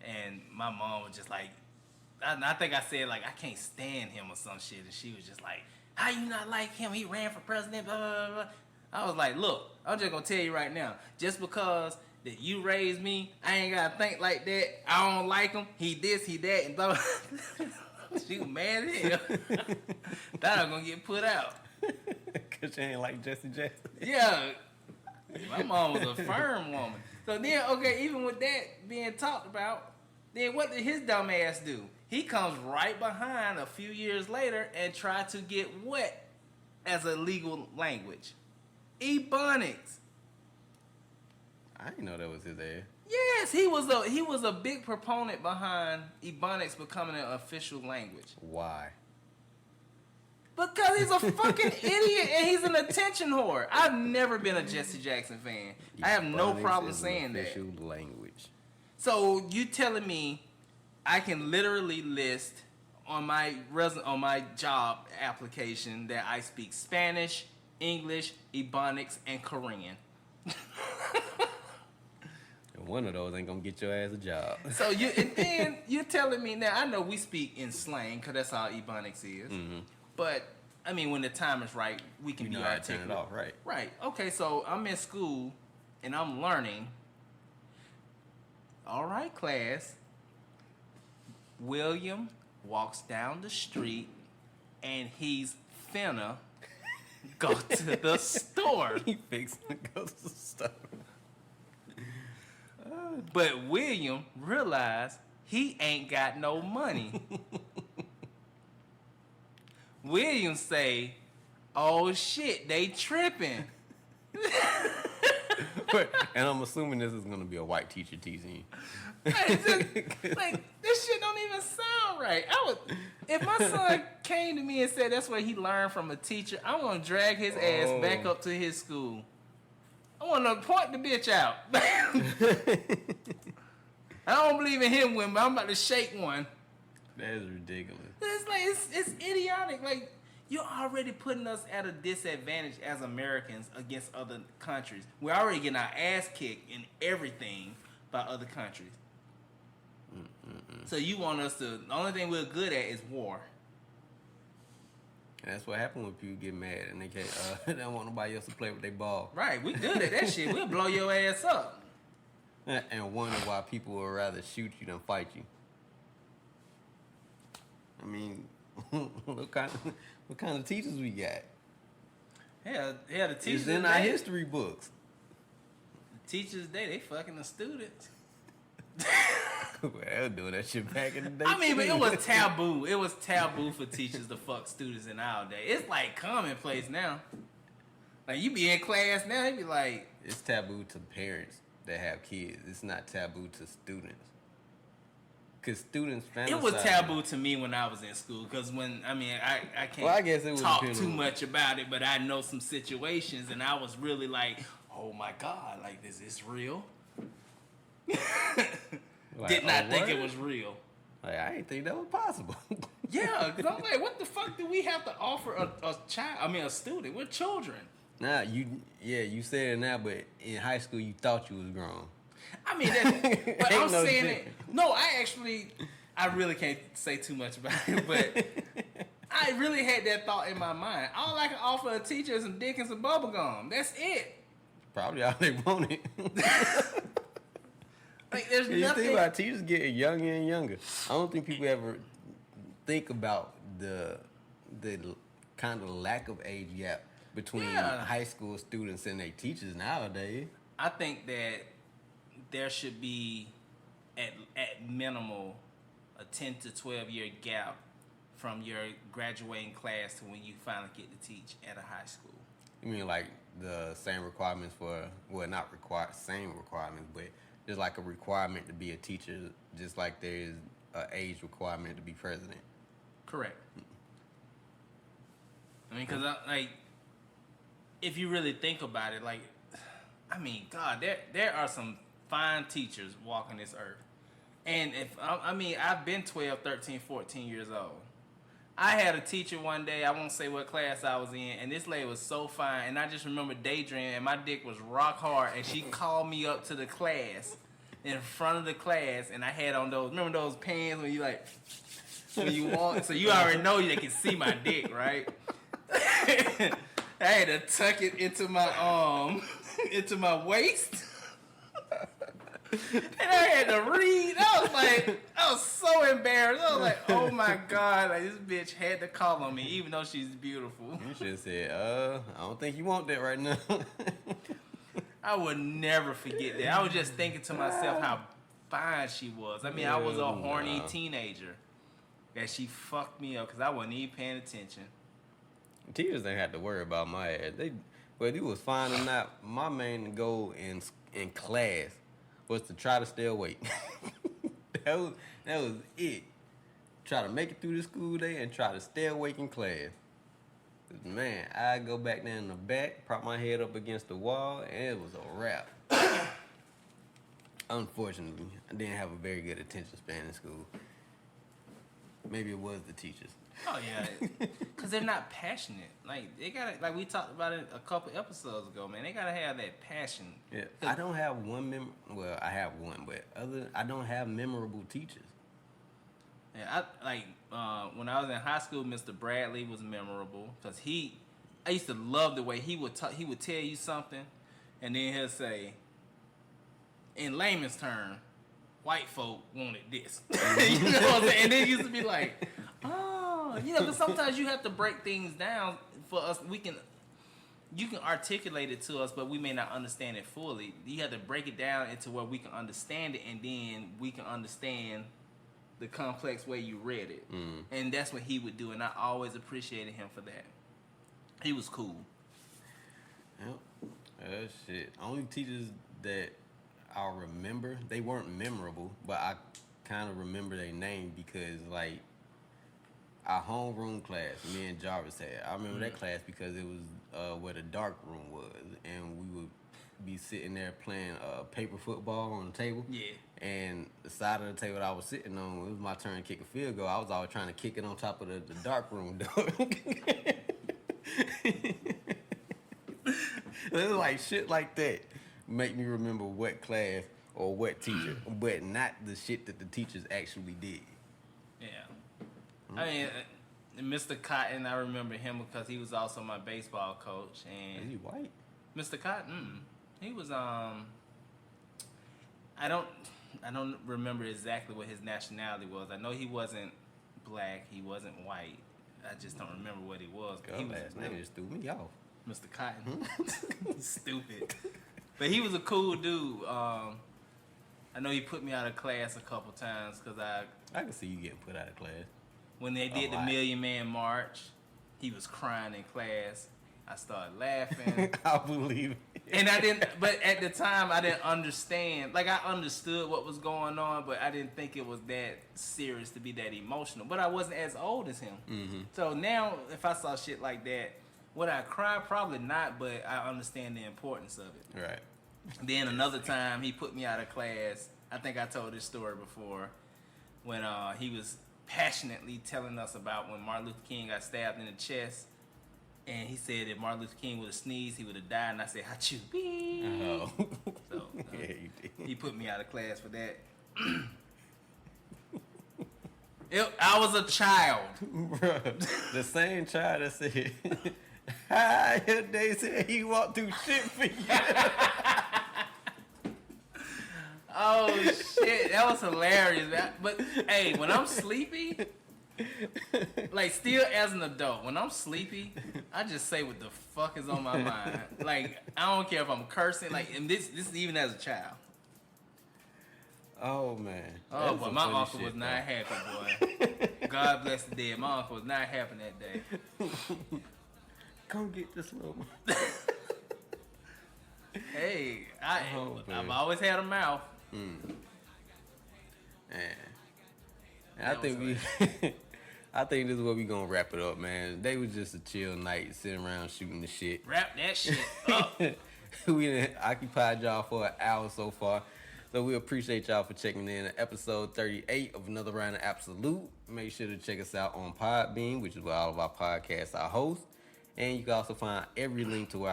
Speaker 1: and my mom was just like, I think I said like I can't stand him or some shit, and she was just like, how you not like him? He ran for president, blah blah blah. I was like, look, I'm just gonna tell you right now, just because that you raised me, I ain't gotta think like that. I don't like him. He this, he that, and blah. She was mad at him. That I'm gonna get put out.
Speaker 2: Cause you ain't like Jesse Jackson.
Speaker 1: Yeah. My mom was a firm woman. So then, okay, even with that being talked about, then what did his dumb ass do? He comes right behind a few years later and try to get what as a legal language? Ebonics.
Speaker 2: I didn't know that was his ass.
Speaker 1: Yes, he was a big proponent behind Ebonics becoming an official language.
Speaker 2: Why?
Speaker 1: Because he's a fucking idiot and he's an attention whore. I've never been a Jesse Jackson fan. I have no problem saying that.
Speaker 2: Official language.
Speaker 1: So you telling me I can literally list on my job application that I speak Spanish, English, Ebonics, and Korean.
Speaker 2: And one of those ain't gonna get your ass a job.
Speaker 1: So you're telling me now, I know we speak in slang because that's how Ebonics is. Mm-hmm. But I mean, when the time is right, we can be articulate.
Speaker 2: Turn it off, right?
Speaker 1: Right. Okay. So I'm in school and I'm learning. All right, class. William walks down the street and he's finna go to the store.
Speaker 2: He fixing to go to the store.
Speaker 1: But William realized he ain't got no money. William say, "Oh shit, they tripping."
Speaker 2: And I'm assuming this is gonna be a white teacher teasing you.
Speaker 1: Like this shit don't even sound right. If my son came to me and said that's what he learned from a teacher, I want to drag his ass back up to his school. I want to point the bitch out. I don't believe in him women, but I'm about to shake one.
Speaker 2: That is ridiculous.
Speaker 1: It's like it's idiotic. Like you're already putting us at a disadvantage as Americans against other countries. We're already getting our ass kicked in everything by other countries. So you want us to? The only thing we're good at is war.
Speaker 2: And that's what happened when people get mad and they can't. They don't want nobody else to play with their ball.
Speaker 1: Right, we good at that shit. We'll blow your ass up.
Speaker 2: And wonder why people would rather shoot you than fight you. I mean, what kind of teachers we got?
Speaker 1: Yeah, the teachers.
Speaker 2: It's in our history books.
Speaker 1: The teachers they fucking the students.
Speaker 2: Well, they were doing that shit back in the day.
Speaker 1: I mean, but it was taboo. It was taboo for teachers to fuck students in our day. It's like commonplace now. Like you be in class now, they be like,
Speaker 2: it's taboo to parents that have kids. It's not taboo to students. Cause students fantasize.
Speaker 1: It was taboo to me when I was in school. Cause when I can't
Speaker 2: I guess it
Speaker 1: talk too much about it, but I know some situations, and I was really like, oh my god, like is this real?
Speaker 2: Like,
Speaker 1: Did not think it was real.
Speaker 2: Like I didn't think that was possible.
Speaker 1: Yeah, cause I'm like, what the fuck do we have to offer a child? I mean, a student. We're children.
Speaker 2: Nah, you said it now, but in high school you thought you was grown.
Speaker 1: I mean, but I'm
Speaker 2: no
Speaker 1: saying
Speaker 2: different.
Speaker 1: it. No, I really can't say too much about it, but I really had that thought in my mind. All I can offer a teacher is some dick and some bubble gum. That's it.
Speaker 2: Probably all they wanted.
Speaker 1: Like, there's
Speaker 2: you
Speaker 1: nothing.
Speaker 2: think about teachers getting younger and younger. I don't think people ever think about the kind of lack of age gap between high school students and their teachers nowadays.
Speaker 1: I think that there should be at minimal a 10 to 12 year gap from your graduating class to when you finally get to teach at a high school.
Speaker 2: You mean like the same requirements for, well, not same requirements, but there's like a requirement to be a teacher, just like there is an age requirement to be president.
Speaker 1: Correct. I mean, because like, if you really think about it, like, I mean, God, there are some fine teachers walking this earth. And I've been 12, 13, 14 years old. I had a teacher one day, I won't say what class I was in, and this lady was so fine, and I just remember daydreaming, and my dick was rock hard, and she called me up to the class, in front of the class, and I had on remember those pants when you walk, so you already know they can see my dick, right? I had to tuck it into my waist. And I had to read. I was so embarrassed. I was like, oh my God, like this bitch had to call on me, even though she's beautiful.
Speaker 2: You should have said, I don't think you want that right now.
Speaker 1: I would never forget that. I was just thinking to myself how fine she was. I mean, I was a horny teenager. That she fucked me up because I wasn't even paying attention.
Speaker 2: Teachers didn't have to worry about my ass. Whether you was fine or not, my main goal in class was to try to stay awake. that was it. Try to make it through the school day and try to stay awake in class. Man, I'd go back there in the back, prop my head up against the wall, and it was a wrap. Unfortunately, I didn't have a very good attention span in school. Maybe it was the teachers.
Speaker 1: Oh yeah, because they're not passionate. Like they gotta, like we talked about it a couple episodes ago, man. They gotta have that passion.
Speaker 2: Yeah, I don't have one well, I have one, but I don't have memorable teachers.
Speaker 1: Yeah, when I was in high school, Mr. Bradley was memorable because I used to love the way he would talk. He would tell you something, and then he'll say, in layman's term, white folk wanted this. You know what I'm saying? And then it used to be like, oh, because sometimes you have to break things down for us. you can articulate it to us, but we may not understand it fully. You have to break it down into where we can understand it, and then we can understand the complex way you read it. And that's what he would do, and I always appreciated him for that. He was cool.
Speaker 2: Yep. Shit. Only teachers that I remember, they weren't memorable, but I kind of remember their name because, like, our homeroom class, me and Jarvis had. I remember that class because it was where the dark room was, and we would be sitting there playing paper football on the table.
Speaker 1: Yeah.
Speaker 2: And the side of the table that I was sitting on, it was my turn to kick a field goal. I was always trying to kick it on top of the dark room door. It was like shit like that make me remember what class or what teacher, but not the shit that the teachers actually did.
Speaker 1: Yeah. I mean, Mr. Cotton, I remember him because he was also my baseball coach. And
Speaker 2: Is he white?
Speaker 1: Mr. Cotton, he was I don't remember exactly what his nationality was. I know he wasn't black, he wasn't white. I just don't remember what he was. He was
Speaker 2: last name just threw me off.
Speaker 1: Mr. Cotton. Stupid. But he was a cool dude. I know he put me out of class a couple times because
Speaker 2: I can see you getting put out of class.
Speaker 1: when they did the Million Man March, he was crying in class. I started laughing.
Speaker 2: I believe it.
Speaker 1: And I didn't, but at the time I didn't understand. Like, I understood what was going on, but I didn't think it was that serious to be that emotional. But I wasn't as old as him.
Speaker 2: Mm-hmm.
Speaker 1: So now, if I saw shit like that, would I cry? Probably not, but I understand the importance of it.
Speaker 2: Right.
Speaker 1: Then another time, he put me out of class. I think I told this story before. When he was passionately telling us about when Martin Luther King got stabbed in the chest. And he said if Martin Luther King would have sneezed, he would have died. And I said, "Hachoo."
Speaker 2: Oh.
Speaker 1: So
Speaker 2: Yeah, you did.
Speaker 1: he put me out of class for that. I was a child.
Speaker 2: Bruh, the same child that said, "Hi," they said he walked through shit for you.
Speaker 1: Oh, shit. That was hilarious. But, hey, when I'm sleepy, like, still as an adult, when I'm sleepy, I just say what the fuck is on my mind. Like, I don't care if I'm cursing. Like, and this is even as a child.
Speaker 2: Oh, man.
Speaker 1: Oh, but my uncle was not happy, boy. God bless the dead. My uncle was not happy that day.
Speaker 2: Come get this little.
Speaker 1: Hey,
Speaker 2: man.
Speaker 1: I've always had a mouth.
Speaker 2: And I think I think this is where we gonna wrap it up, man. They was just a chill night, sitting around shooting the shit.
Speaker 1: Wrap that shit up.
Speaker 2: We done occupied y'all for an hour so far. So we appreciate y'all for checking in to episode 38 of another round of Ab-So-Lute. Make sure to check us out on Podbean, which is where all of our podcasts are hosted. And you can also find every link to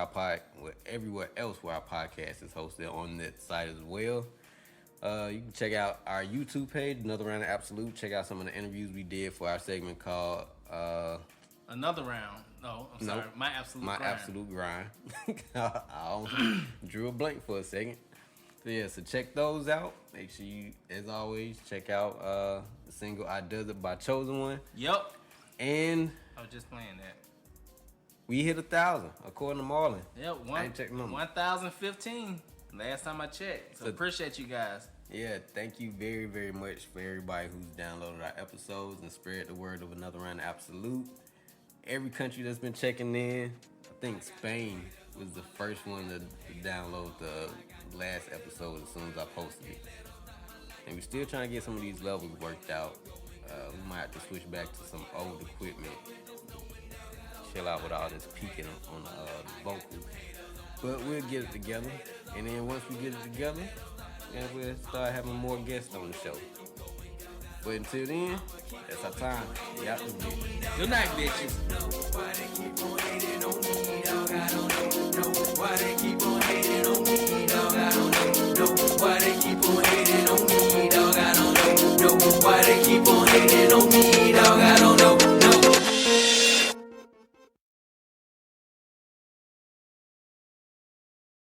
Speaker 2: everywhere else where our podcast is hosted on that site as well. You can check out our YouTube page, Another Round of Ab-So-Lute. Check out some of the interviews we did for our segment called
Speaker 1: Another Round. No, I'm sorry. My Absolute Grind.
Speaker 2: I almost drew a blank for a second. So yeah, so check those out. Make sure you, as always, check out the single I Does It by Chosen One.
Speaker 1: Yep.
Speaker 2: And
Speaker 1: I was just playing that.
Speaker 2: We hit 1,000 according to Marlon.
Speaker 1: Yep, 1,015 last time I checked. So appreciate you guys.
Speaker 2: Yeah, thank you very, very much for everybody who's downloaded our episodes and spread the word of Another Round of Ab-So-Lute. Every country that's been checking in, I think Spain was the first one to download the last episode as soon as I posted it. And we're still trying to get some of these levels worked out. We might have to switch back to some old equipment. Chill out with all this peaking on the vocals. But we'll get it together. And then once we get it together, then we'll start having more guests on the show. But until then, that's our time. We out this bitch.
Speaker 1: Good night, bitches.
Speaker 3: Why they keep on hating on me, dog? I don't know. Why they keep on hating on me, dog? I don't know. Why they keep on hating on me, dog? I don't know. Why they